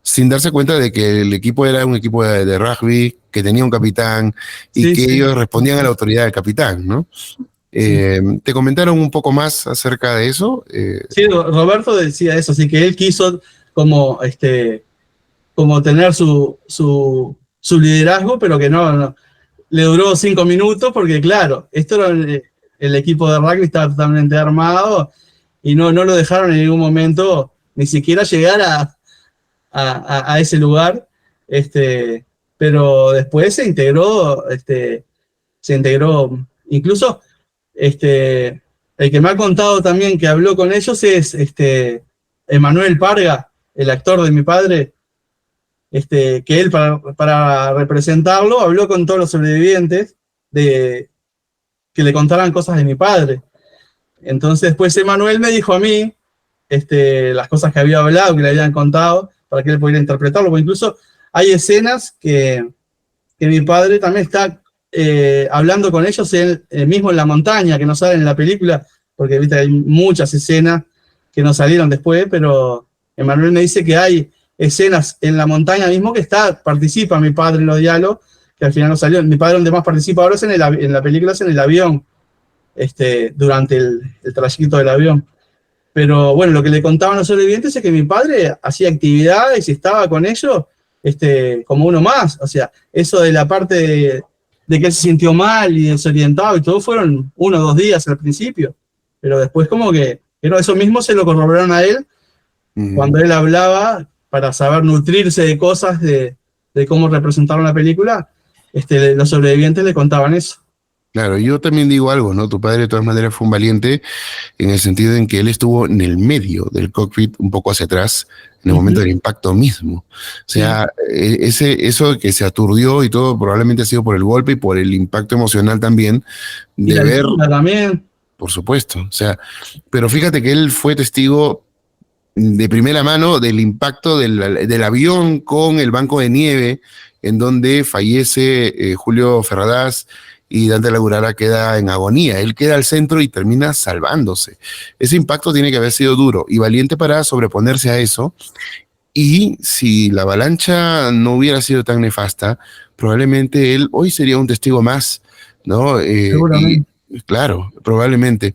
sin darse cuenta de que el equipo era un equipo de rugby, que tenía un capitán y Sí, que sí, ellos respondían a la autoridad del capitán, ¿no? sí. ¿Te comentaron un poco más acerca de eso? Sí, Roberto decía eso, así que él quiso como, como tener su liderazgo, pero que no, le duró 5 minutos porque, claro, esto era el equipo de rugby estaba totalmente armado y no lo dejaron en ningún momento ni siquiera llegar a ese lugar. Este, pero después se integró, incluso el que me ha contado también que habló con ellos es Emanuel Parga, el actor de mi padre, que él para representarlo habló con todos los sobrevivientes de que le contaran cosas de mi padre. Entonces después Emanuel me dijo a mí las cosas que había hablado, que le habían contado, para que él pudiera interpretarlo, porque incluso hay escenas que mi padre también está hablando con ellos mismo en la montaña, que no salen en la película, porque viste, hay muchas escenas que no salieron después, pero Emanuel me dice que hay escenas en la montaña mismo que participa mi padre en los diálogos, que al final no salió. Mi padre donde más participa ahora es en la película, es en el avión, durante el trayecto del avión. Pero bueno, lo que le contaban los sobrevivientes es que mi padre hacía actividades y estaba con ellos como uno más. O sea, eso de la parte de que él se sintió mal y desorientado y todo fueron 1 o 2 días al principio. Pero después como que eso mismo se lo corroboraron a él cuando él hablaba para saber nutrirse de cosas de cómo representaron la película. Los sobrevivientes le contaban eso. Claro, yo también digo algo, ¿no? Tu padre de todas maneras fue un valiente en el sentido en que él estuvo en el medio del cockpit, un poco hacia atrás, en el momento del impacto mismo. O sea, eso que se aturdió y todo probablemente ha sido por el golpe y por el impacto emocional también. Y la altura también. Por supuesto. O sea, pero fíjate que él fue testigo de primera mano del impacto del avión con el banco de nieve, en donde fallece Julio Ferradas y Dante Lagurara queda en agonía. Él queda al centro y termina salvándose. Ese impacto tiene que haber sido duro y valiente para sobreponerse a eso. Y si la avalancha no hubiera sido tan nefasta, probablemente él hoy sería un testigo más, ¿no? Seguramente. Claro, probablemente.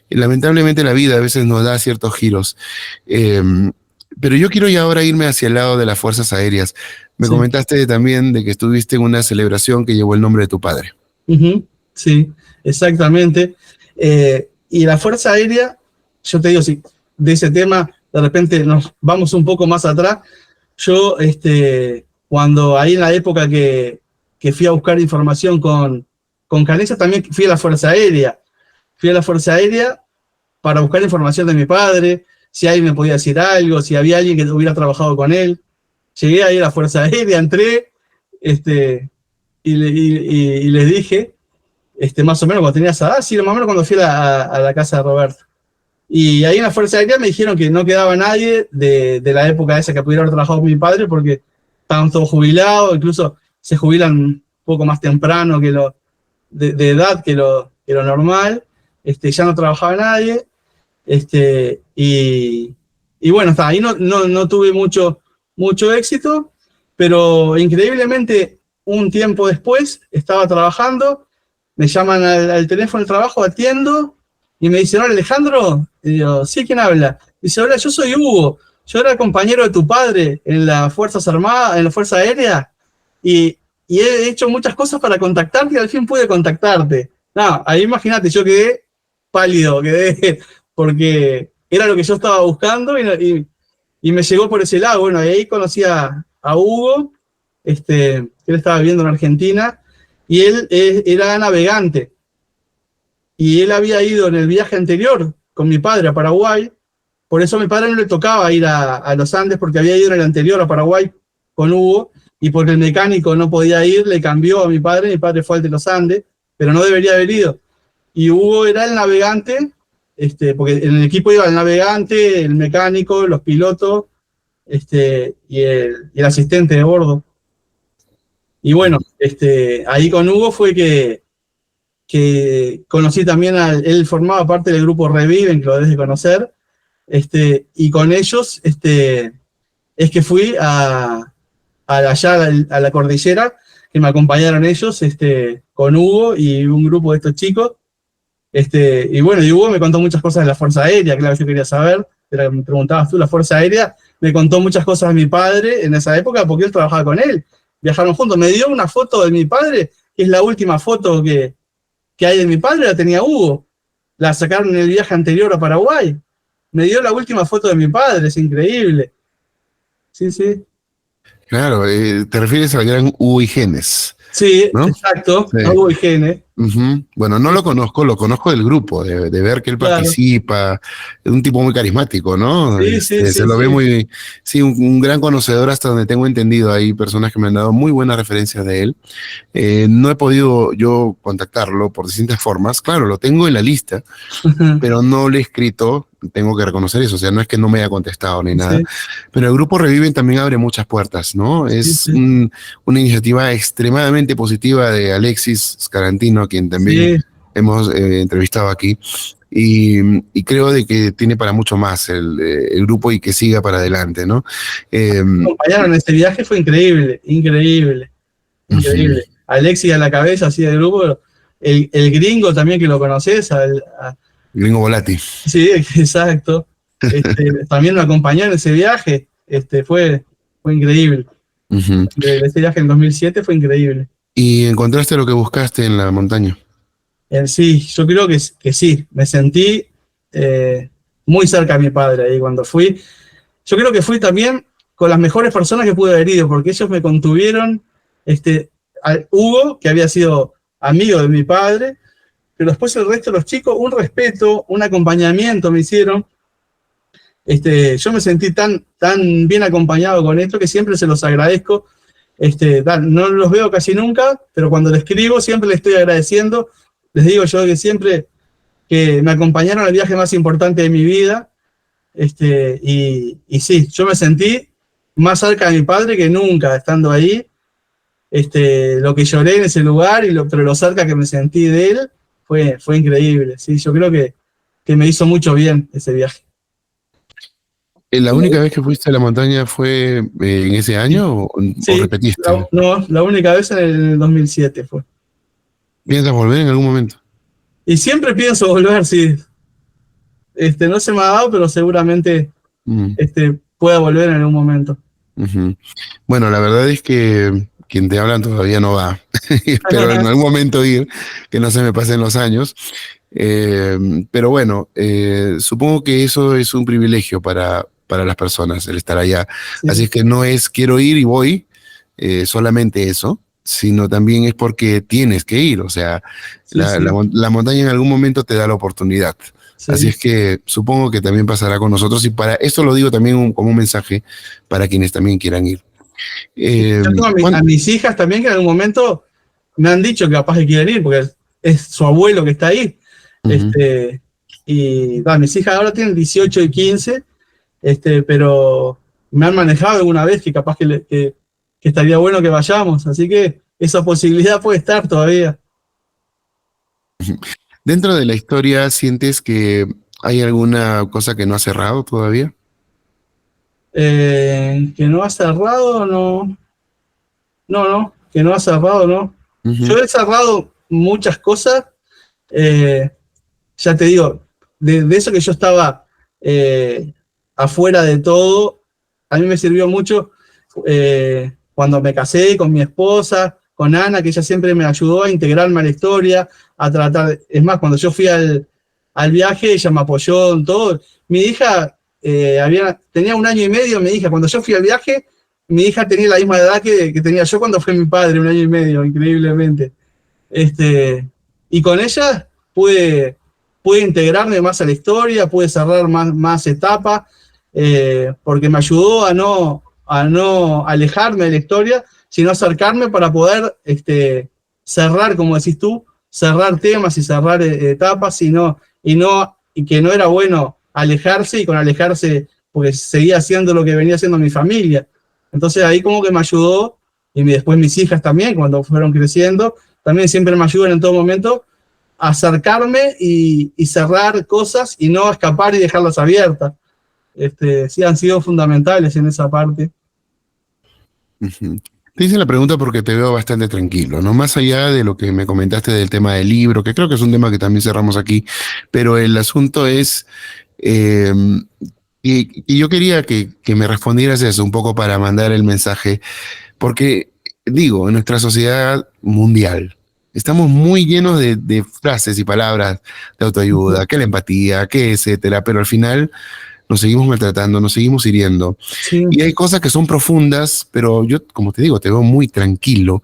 Y lamentablemente la vida a veces nos da ciertos giros. Pero yo quiero ya ahora irme hacia el lado de las Fuerzas Aéreas. Me comentaste también de que estuviste en una celebración que llevó el nombre de tu padre. Sí, exactamente. Y la Fuerza Aérea, yo te digo, si de ese tema de repente nos vamos un poco más atrás. Yo, cuando ahí en la época que fui a buscar información con Canesa, también fui a la Fuerza Aérea. Fui a la Fuerza Aérea para buscar información de mi padre, si alguien me podía decir algo, si había alguien que hubiera trabajado con él. Llegué ahí a la Fuerza Aérea, entré, y les dije, más o menos cuando tenía esa edad, sí, más o menos cuando fui a la casa de Roberto. Y ahí en la Fuerza Aérea me dijeron que no quedaba nadie de la época esa que pudiera haber trabajado con mi padre, porque estaban todos jubilados, incluso se jubilan un poco más temprano que de edad que lo normal. Ya no trabajaba nadie. Y bueno, ahí no tuve mucho éxito, pero increíblemente un tiempo después estaba trabajando, me llaman al teléfono del trabajo, atiendo, y me dicen, hola Alejandro, y digo, sí, ¿quién habla? Dice, hola, yo soy Hugo, yo era compañero de tu padre en las Fuerzas Armadas, en la Fuerza Aérea, y he hecho muchas cosas para contactarte y al fin pude contactarte. No, ahí imagínate, yo quedé pálido, porque era lo que yo estaba buscando y me llegó por ese lado. Bueno, y ahí conocí a Hugo, él estaba viviendo en Argentina, y él era navegante. Y él había ido en el viaje anterior con mi padre a Paraguay, por eso a mi padre no le tocaba ir a los Andes, porque había ido en el anterior a Paraguay con Hugo, y porque el mecánico no podía ir, le cambió a mi padre fue al de los Andes, pero no debería haber ido. Y Hugo era el navegante, porque en el equipo iba el navegante, el mecánico, los pilotos, y el asistente de bordo. Y bueno, ahí con Hugo fue que conocí también él formaba parte del grupo Reviven, que lo debes de conocer, y con ellos es que fui allá a la cordillera, que me acompañaron ellos, con Hugo y un grupo de estos chicos, y bueno, y Hugo me contó muchas cosas de la Fuerza Aérea, claro, yo quería saber, me preguntabas tú, la Fuerza Aérea, me contó muchas cosas de mi padre en esa época, porque él trabajaba con él, viajaron juntos, me dio una foto de mi padre, que es la última foto que hay de mi padre, la tenía Hugo, la sacaron en el viaje anterior a Paraguay, me dio la última foto de mi padre, es increíble. Sí, sí. Claro, te refieres al gran Hugo Igenes. Sí, ¿no? exacto, Sí. Hugo Higiene. Ujú. Bueno, no lo conozco del grupo, de ver que él Claro. participa, es un tipo muy carismático, ¿no? Sí, sí, Se sí, lo ve sí. muy, sí, un gran conocedor hasta donde tengo entendido. Hay personas que me han dado muy buenas referencias de él. No he podido yo contactarlo por distintas formas. Claro, lo tengo en la lista, pero no le he escrito, tengo que reconocer eso, o sea, no es que no me haya contestado ni nada, Sí, pero el grupo Reviven también abre muchas puertas, ¿no? sí, Es sí. una iniciativa extremadamente positiva de Alexis Scarantino, a quien también Sí, hemos entrevistado aquí, y creo de que tiene para mucho más el grupo y que siga para adelante, ¿no? Eh, acompañaron en este viaje, fue increíble, increíble, Ujú. increíble. Alexis a la cabeza, así del grupo. El gringo también que lo conoces, Gringo Volati. sí, exacto. También lo acompañó en ese viaje. Fue increíble. Ujú. De ese viaje en 2007 fue increíble. ¿Y encontraste lo que buscaste en la montaña? Sí, yo creo que sí. Me sentí muy cerca de mi padre ahí cuando fui. Yo creo que fui también con las mejores personas que pude haber ido, porque ellos me contuvieron. Hugo, que había sido amigo de mi padre, pero después el resto de los chicos, un respeto, un acompañamiento me hicieron. Yo me sentí tan bien acompañado con esto que siempre se los agradezco. No los veo casi nunca, pero cuando les escribo siempre les estoy agradeciendo. Les digo yo que siempre que me acompañaron al viaje más importante de mi vida. Y sí, yo me sentí más cerca de mi padre que nunca estando ahí. Lo que lloré en ese lugar, pero lo cerca que me sentí de él fue increíble. Sí, yo creo que me hizo mucho bien ese viaje. ¿La única vez que fuiste a la montaña fue en ese Sí, año o sí, repetiste? no, la única vez en el 2007 fue. ¿Piensas volver en algún momento? Y siempre pienso volver, sí. No se me ha dado, pero seguramente Mm, pueda volver en algún momento. ujú. Bueno, la verdad es que quien te hablan todavía no va. Espero en algún momento ir, que no se me pasen los años. Eh, pero bueno, supongo que eso es un privilegio para las personas, el estar allá. Así Sí, es que no es quiero ir y voy, solamente eso, sino también es porque tienes que ir. O sea, sí, sí, la montaña en algún momento te da la oportunidad. Así sí. es que supongo que también pasará con nosotros y para esto lo digo también como un mensaje para quienes también quieran ir. Eh, Yo tengo a Juan, mis hijas también que en algún momento me han dicho que capaz que quieren ir, porque es su abuelo que está ahí. ujú. Mis hijas ahora tienen 18 y 15, pero me han manejado alguna vez que capaz que estaría bueno que vayamos. Así que esa posibilidad puede estar todavía. Dentro de la historia, ¿sientes que hay alguna cosa que no ha cerrado todavía? Que no ha cerrado, no. No, no, que no ha cerrado, no. Yo Ujú, he cerrado muchas cosas, eh, ya te digo, de eso que yo estaba afuera de todo, a mí me sirvió mucho cuando me casé con mi esposa, con Ana, que ella siempre me ayudó a integrarme a la historia, a tratar, es más, cuando yo fui al viaje, ella me apoyó en todo. Mi hija tenía 1 año y medio, mi hija, cuando yo fui al viaje, mi hija tenía la misma edad que tenía yo cuando fue mi padre, 1 año y medio, increíblemente. Y con ella pude integrarme más a la historia, pude cerrar más etapas, porque me ayudó a no alejarme de la historia, sino acercarme para poder cerrar, como decís tú, cerrar temas y cerrar etapas, y que no era bueno alejarse, y con alejarse, porque seguía haciendo lo que venía haciendo mi familia. Entonces ahí como que me ayudó, y después mis hijas también, cuando fueron creciendo, también siempre me ayudan en todo momento a acercarme y cerrar cosas y no escapar y dejarlas abiertas. Sí, han sido fundamentales en esa parte. ujú. Te hice la pregunta porque te veo bastante tranquilo, ¿no? Más allá de lo que me comentaste del tema del libro, que creo que es un tema que también cerramos aquí, pero el asunto es, eh, y yo quería que me respondieras eso un poco para mandar el mensaje, porque digo, en nuestra sociedad mundial, estamos muy llenos de frases y palabras de autoayuda, que la empatía, que etcétera, pero al final nos seguimos maltratando, nos seguimos hiriendo. Sí, Y hay cosas que son profundas, pero yo, como te digo, te veo muy tranquilo.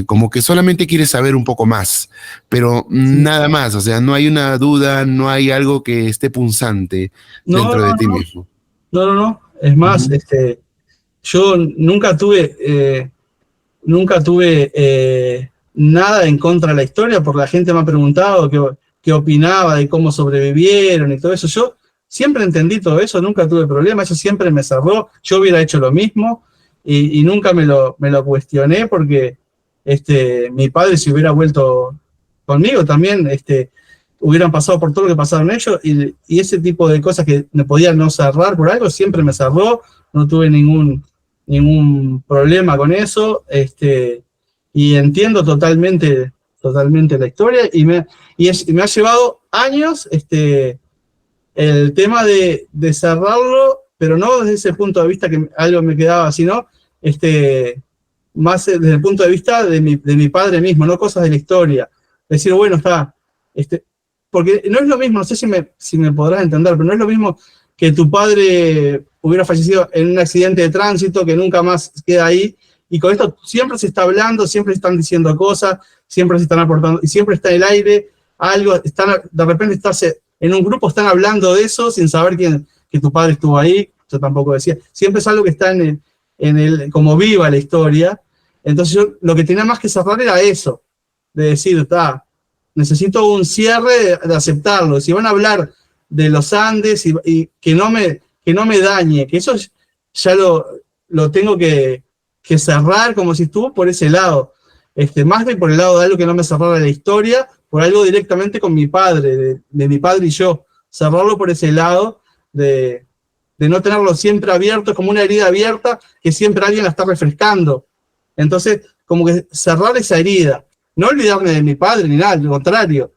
como que solamente quieres saber un poco más, pero nada más, o sea, no hay una duda, no hay algo que esté punzante No, dentro no, de ti no, mismo. no, no, no. Es más, Ujú. yo nunca tuve nada en contra de la historia, porque la gente me ha preguntado qué opinaba de cómo sobrevivieron y todo eso. Yo siempre entendí todo eso, nunca tuve problema, eso siempre me cerró. Yo hubiera hecho lo mismo y nunca me lo cuestioné porque mi padre, si hubiera vuelto conmigo también, hubieran pasado por todo lo que pasaron ellos y ese tipo de cosas que me podían no cerrar por algo, siempre me cerró, no tuve ningún problema con eso, y entiendo totalmente la historia y me ha llevado años el tema de cerrarlo, pero no desde ese punto de vista que algo me quedaba, sino más desde el punto de vista de mi padre mismo, no cosas de la historia. Decir, bueno, está, porque no es lo mismo, no sé si me podrás entender, pero no es lo mismo que tu padre hubiera fallecido en un accidente de tránsito que nunca más queda ahí, y con esto siempre se está hablando, siempre se están diciendo cosas, siempre se están aportando, y siempre está en el aire algo, de repente estás en un grupo, están hablando de eso sin saber que tu padre estuvo ahí, yo tampoco decía, siempre es algo que está como viva la historia, entonces yo lo que tenía más que cerrar era eso, de decir, está, necesito un cierre de aceptarlo, si van a hablar de los Andes y que no me dañe, que eso ya lo tengo que cerrar como si estuvo por ese lado, más de por el lado de algo que no me cerrara la historia, por algo directamente con mi padre, de mi padre y yo, cerrarlo por ese lado de no tenerlo siempre abierto, como una herida abierta que siempre alguien la está refrescando. Entonces, como que cerrar esa herida, no olvidarme de mi padre ni nada, al contrario,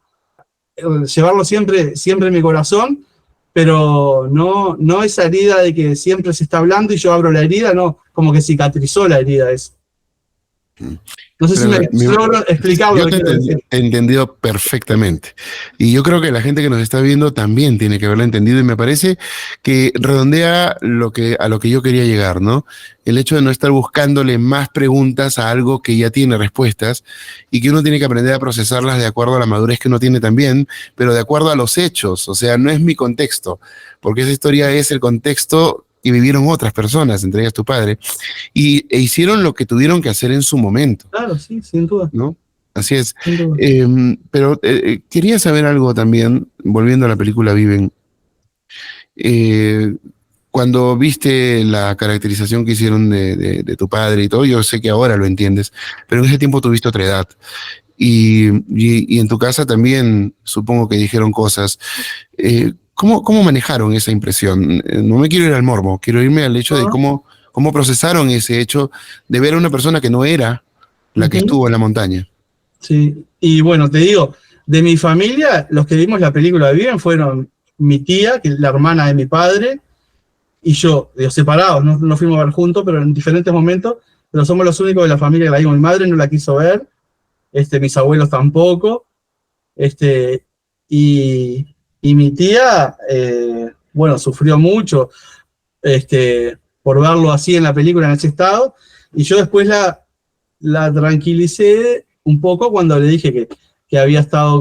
llevarlo siempre en mi corazón, pero no esa herida de que siempre se está hablando y yo abro la herida, no, como que cicatrizó la herida eso. No sé si Pero me logro explicar lo yo que quiero decir. he entendido perfectamente. Y yo creo que la gente que nos está viendo también tiene que haberlo entendido y me parece que redondea a lo que yo quería llegar, ¿no? El hecho de no estar buscándole más preguntas a algo que ya tiene respuestas y que uno tiene que aprender a procesarlas de acuerdo a la madurez que uno tiene también, pero de acuerdo a los hechos. O sea, no es mi contexto, porque esa historia es el contexto y vivieron otras personas, entre ellas tu padre e hicieron lo que tuvieron que hacer en su momento, Claro, sí, sin duda, ¿no? Así es. sin duda. Pero quería saber algo también, volviendo a la película Viven. Eh, Cuando viste la caracterización que hicieron de tu padre y todo, yo sé que ahora lo entiendes, pero en ese tiempo tuviste otra edad. Y en tu casa también supongo que dijeron cosas. ¿Cómo manejaron esa impresión? No me quiero ir al morbo, quiero irme al hecho de ¿No? cómo procesaron ese hecho de ver a una persona que no era la que Ujú. estuvo en la montaña. Sí, y bueno, te digo, de mi familia, los que vimos la película de Viven fueron mi tía, que es la hermana de mi padre, y yo, digo, separados, no fuimos a ver juntos, pero en diferentes momentos, pero somos los únicos de la familia que la vimos. Mi madre no la quiso ver, mis abuelos tampoco, este, y mi tía, bueno, sufrió mucho, por verlo así en la película, en ese estado, y yo después la tranquilicé un poco cuando le dije que había estado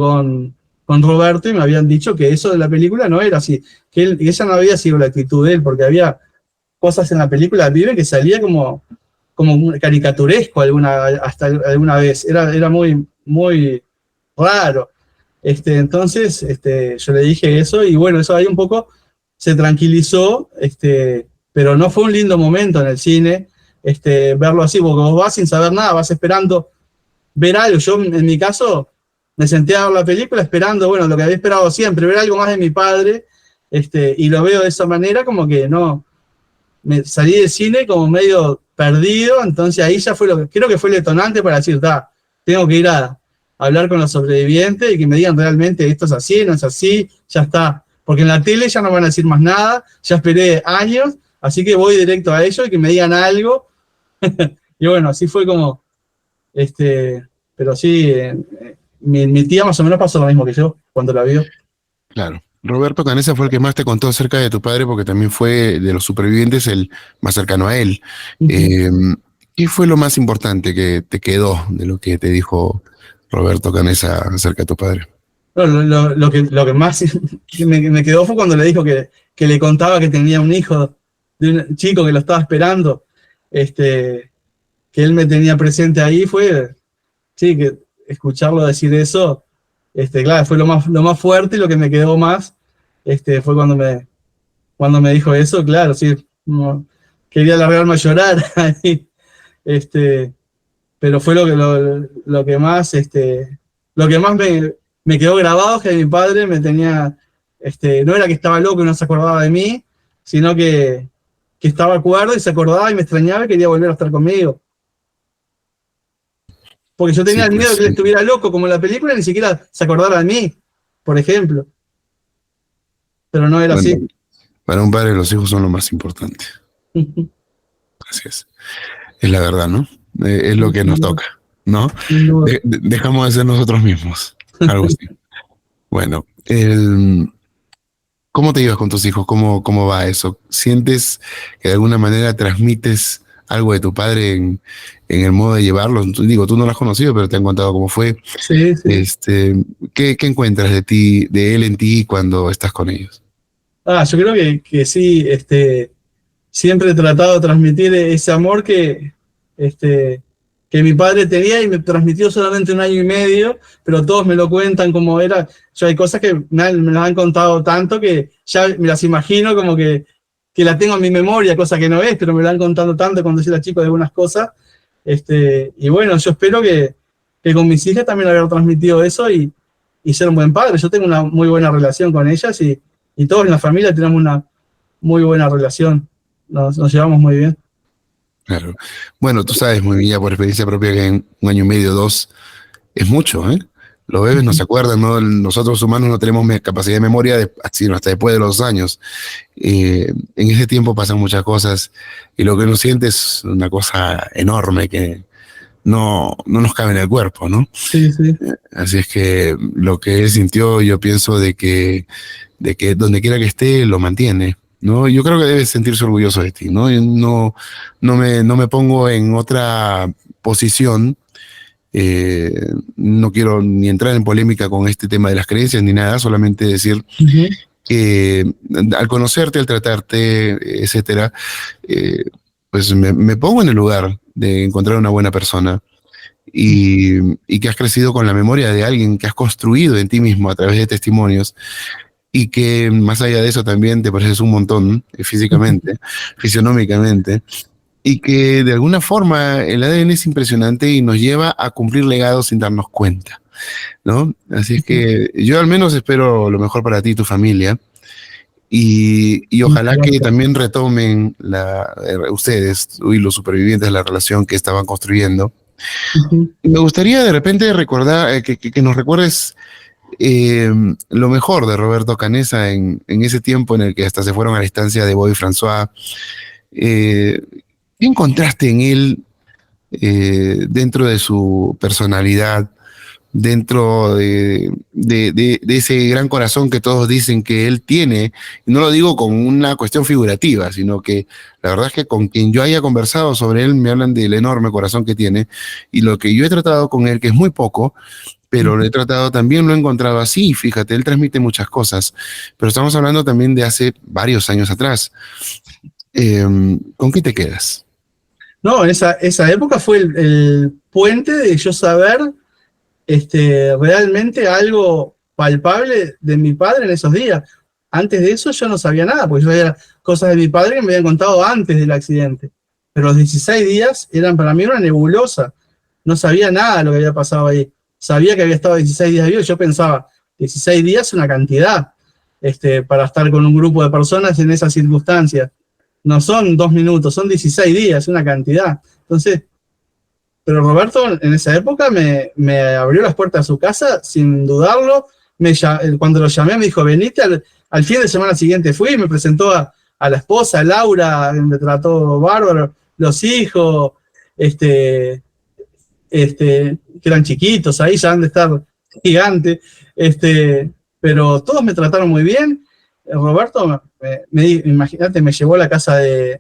con Roberto y me habían dicho que eso de la película no era así, que esa no había sido la actitud de él, porque había cosas en la película Vive que salía como caricaturesco hasta alguna vez, era muy raro. Entonces, yo le dije eso y bueno, eso ahí un poco se tranquilizó, pero no fue un lindo momento en el cine, verlo así, porque vos vas sin saber nada, vas esperando ver algo. Yo, en mi caso, me senté a ver la película esperando, bueno, lo que había esperado siempre, ver algo más de mi padre, y lo veo de esa manera, como que no, me salí del cine como medio perdido, entonces ahí ya fue creo que fue el detonante para decir, tengo que ir a hablar con los sobrevivientes y que me digan realmente esto es así, no es así, ya está. Porque en la tele ya no van a decir más nada, ya esperé años, así que voy directo a ellos y que me digan algo. Y bueno, así fue como, pero sí, mi tía más o menos pasó lo mismo que yo cuando la vio. Claro. Roberto Canessa fue el que más te contó acerca de tu padre porque también fue de los supervivientes el más cercano a él. Uh -huh. Eh, ¿Qué fue lo más importante que te quedó de lo que te dijo Roberto Canessa acerca de tu padre? Lo que más me quedó fue cuando le dijo que le contaba que tenía un hijo de un chico que lo estaba esperando, que él me tenía presente ahí, sí, que escucharlo decir eso, claro, fue lo más fuerte y lo que me quedó más, fue cuando me dijo eso, claro, sí, quería largarme a llorar ahí, pero fue lo que más me quedó grabado, que mi padre me tenía, no era que estaba loco y no se acordaba de mí, sino que estaba cuerdo y se acordaba y me extrañaba y quería volver a estar conmigo. Porque yo Sí, tenía el miedo de pues que él estuviera loco, como en la película, y ni siquiera se acordara de mí, por ejemplo. Pero no era bueno, así. para un padre los hijos son lo más importante. Así es la verdad, ¿no? Es lo que nos toca, ¿no? Sin duda. Dejamos de ser nosotros mismos, algo así. Bueno, ¿cómo te llevas con tus hijos? ¿Cómo va eso? ¿Sientes que de alguna manera transmites algo de tu padre en el modo de llevarlos? Digo, tú no lo has conocido, pero te han contado cómo fue. Sí, sí. Este, ¿qué encuentras de él en ti cuando estás con ellos? Yo creo que sí, siempre he tratado de transmitir ese amor este, que mi padre tenía y me transmitió solamente 1 año y medio, pero todos me lo cuentan como era. Yo hay cosas que me las han contado tanto que ya me las imagino como que la tengo en mi memoria, cosa que no es, pero me la han contado tanto cuando yo era chico de algunas cosas. Y bueno, yo espero que con mis hijas también haber transmitido eso y ser un buen padre. Yo tengo una muy buena relación con ellas y todos en la familia tenemos una muy buena relación. Nos llevamos muy bien. Claro. Bueno, tú sabes muy bien ya por experiencia propia que en 1 año y medio, 2, es mucho, ¿eh? Los bebés no se acuerdan, ¿no? Nosotros humanos no tenemos capacidad de memoria sino hasta después de los años. En ese tiempo pasan muchas cosas y lo que uno siente es una cosa enorme que no nos cabe en el cuerpo, ¿no? Sí, sí. Así es que lo que él sintió, yo pienso de que donde quiera que esté, lo mantiene, ¿no? Yo creo que debe sentirse orgulloso de ti, ¿no? Yo no me pongo en otra posición. No quiero ni entrar en polémica con este tema de las creencias ni nada, solamente decir Ujú. que al conocerte, al tratarte, etcétera, pues me pongo en el lugar de encontrar una buena persona y que has crecido con la memoria de alguien que has construido en ti mismo a través de testimonios y que más allá de eso también te pareces un montón físicamente, fisionómicamente, y que de alguna forma el ADN es impresionante y nos lleva a cumplir legados sin darnos cuenta, ¿no? Así es que yo al menos espero lo mejor para ti y tu familia. Y ojalá que Gracias. también retomen ustedes y los supervivientes la relación que estaban construyendo. Ujú. Me gustaría de repente recordar, que nos recuerdes eh, lo mejor de Roberto Canessa en ese tiempo en el que hasta se fueron a la estancia de Bobby François. Eh, ¿Qué encontraste en él dentro de su personalidad, dentro de ese gran corazón que todos dicen que él tiene? Y no lo digo con una cuestión figurativa, sino que la verdad es que con quien yo haya conversado sobre él me hablan del enorme corazón que tiene y lo que yo he tratado con él, que es muy poco, pero lo he tratado también, lo he encontrado así, fíjate, él transmite muchas cosas, pero estamos hablando también de hace varios años atrás. ¿Con qué te quedas? No, esa época fue el puente de yo saber realmente algo palpable de mi padre en esos días. Antes de eso yo no sabía nada, porque yo sabía cosas de mi padre que me habían contado antes del accidente. Pero los 16 días eran para mí una nebulosa. No sabía nada de lo que había pasado ahí. Sabía que había estado 16 días vivo y yo pensaba, 16 días es una cantidad para estar con un grupo de personas en esas circunstancias. No son 2 minutos, son 16 días, una cantidad. Entonces, pero Roberto en esa época me abrió las puertas de su casa sin dudarlo. Cuando lo llamé me dijo, venite al fin de semana siguiente. Fui y me presentó a la esposa, Laura, me trató bárbaro, los hijos, que eran chiquitos, ahí ya han de estar gigantes, pero todos me trataron muy bien. Roberto, imagínate, me llevó a la casa de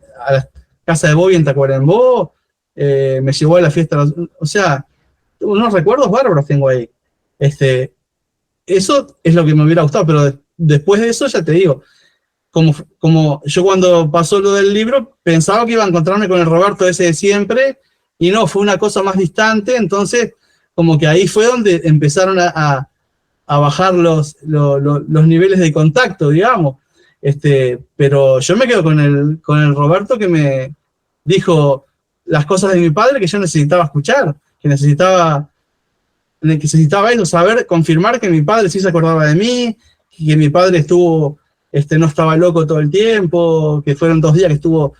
Bobby en Tacuarembó, me llevó a la fiesta, o sea, unos recuerdos bárbaros tengo ahí. Eso es lo que me hubiera gustado, pero después de eso ya te digo, como yo cuando pasó lo del libro, pensaba que iba a encontrarme con el Roberto ese de siempre, y no, fue una cosa más distante, entonces como que ahí fue donde empezaron a bajar los niveles de contacto, digamos. Pero yo me quedo con el Roberto que me dijo las cosas de mi padre que yo necesitaba escuchar, que necesitaba eso, saber, confirmar que mi padre sí se acordaba de mí, que mi padre estuvo, no estaba loco todo el tiempo, que fueron 2 días que estuvo,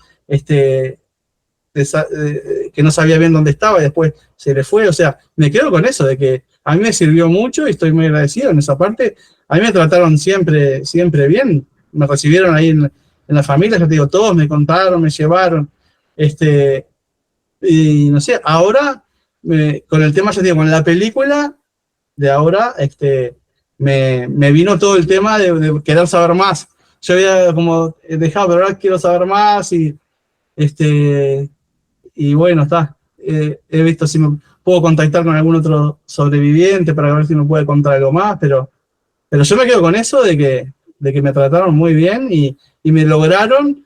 que no sabía bien dónde estaba y después se le fue. O sea, me quedo con eso, de que a mí me sirvió mucho y estoy muy agradecido en esa parte. A mí me trataron siempre, siempre bien, me recibieron ahí en la familia, ya te digo, todos me contaron, me llevaron, y no sé, ahora, con el tema, ya te digo, con la película de ahora, me vino todo el tema de querer saber más. Yo había como dejado, pero ahora quiero saber más y bueno, está. He visto si me puedo contactar con algún otro sobreviviente para ver si me puede contar algo más, pero yo me quedo con eso de que me trataron muy bien y me lograron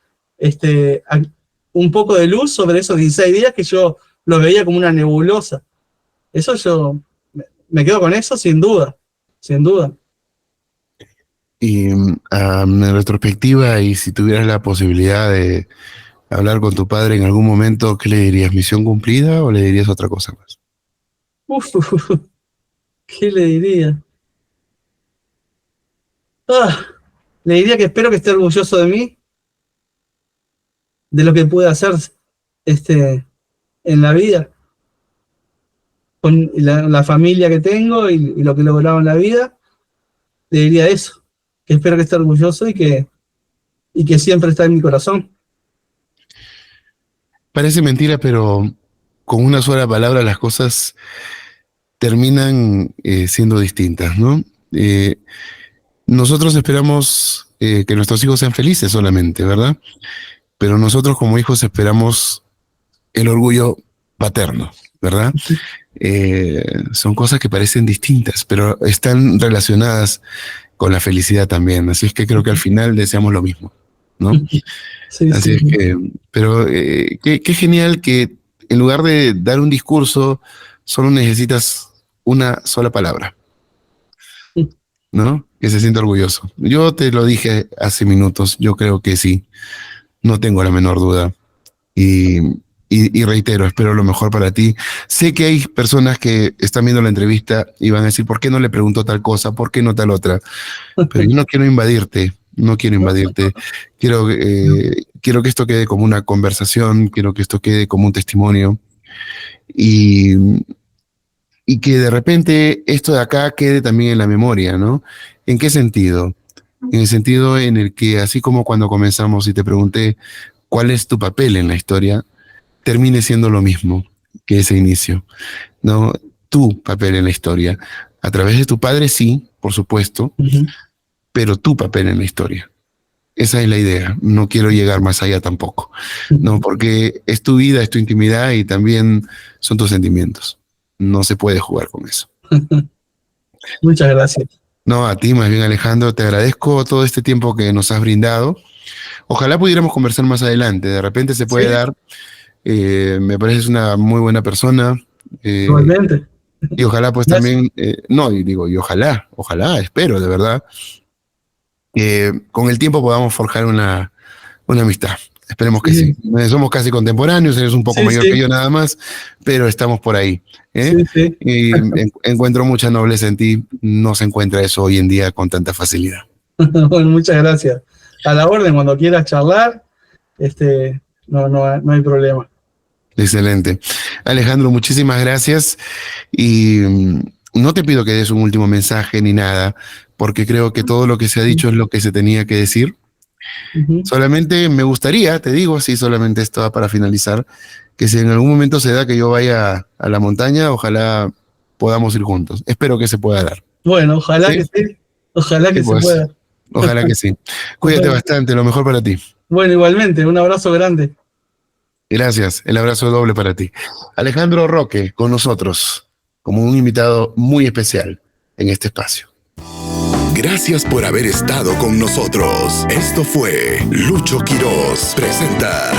un poco de luz sobre esos 16 días que yo lo veía como una nebulosa. Eso yo me quedo con eso sin duda, sin duda. Y en retrospectiva, y si tuvieras la posibilidad de hablar con tu padre en algún momento, ¿qué le dirías? ¿Misión cumplida o le dirías otra cosa más? ¿Qué le diría? Le diría que espero que esté orgulloso de mí, de lo que pude hacer en la vida, con la familia que tengo y lo que he logrado en la vida. Le diría eso, que espero que esté orgulloso y que siempre está en mi corazón. Parece mentira, pero con una sola palabra las cosas terminan siendo distintas, ¿no? Nosotros esperamos que nuestros hijos sean felices solamente, ¿verdad? Pero nosotros como hijos esperamos el orgullo paterno, ¿verdad? Son cosas que parecen distintas, pero están relacionadas con la felicidad también. Así es que creo que al final deseamos lo mismo, ¿no? Sí, Así sí. es que, pero qué genial que en lugar de dar un discurso, solo necesitas una sola palabra, ¿no? Que se sienta orgulloso. Yo te lo dije hace minutos, yo creo que sí, no tengo la menor duda. Y, y reitero, espero lo mejor para ti. Sé que hay personas que están viendo la entrevista y van a decir, ¿por qué no le preguntó tal cosa? ¿Por qué no tal otra? Pero yo no quiero invadirte, no quiero invadirte. Quiero que esto quede como una conversación, quiero que esto quede como un testimonio y, y que de repente esto de acá quede también en la memoria, ¿no? ¿En qué sentido? En el sentido en el que, así como cuando comenzamos y te pregunté cuál es tu papel en la historia, termine siendo lo mismo que ese inicio, ¿no? Tu papel en la historia. A través de tu padre, sí, por supuesto, pero tu papel en la historia. Esa es la idea. No quiero llegar más allá tampoco, ¿no? Porque es tu vida, es tu intimidad y también son tus sentimientos. No se puede jugar con eso. Muchas gracias. No, a ti más bien, Alejandro, te agradezco todo este tiempo que nos has brindado. Ojalá pudiéramos conversar más adelante. De repente se puede Sí, dar. Me pareces una muy buena persona. eh, igualmente. y ojalá pues Gracias. también, no, y digo, y ojalá, espero de verdad, que con el tiempo podamos forjar una amistad. Esperemos que sí. Sí, Somos casi contemporáneos, eres un poco sí, mayor que sí, yo nada más, pero estamos por ahí. ¿Eh? sí, sí. Y encuentro mucha nobleza en ti. No se encuentra eso hoy en día con tanta facilidad. Bueno, muchas gracias. A la orden, cuando quieras charlar, no hay problema. Excelente. Alejandro, muchísimas gracias. Y no te pido que des un último mensaje ni nada, porque creo que todo lo que se ha dicho es lo que se tenía que decir. Ujú. Solamente me gustaría, te digo, así solamente esto va para finalizar, que si en algún momento se da que yo vaya a la montaña, ojalá podamos ir juntos. Espero que se pueda dar. Bueno, ojalá que ¿Sí? sí, ojalá Sí, que se pues, pueda. ojalá que sí. Cuídate bastante, lo mejor para ti. Bueno, igualmente, un abrazo grande. Gracias, el abrazo doble para ti. Alejandro Roque con nosotros, como un invitado muy especial en este espacio. Gracias por haber estado con nosotros. Esto fue Lucho Quiroz presenta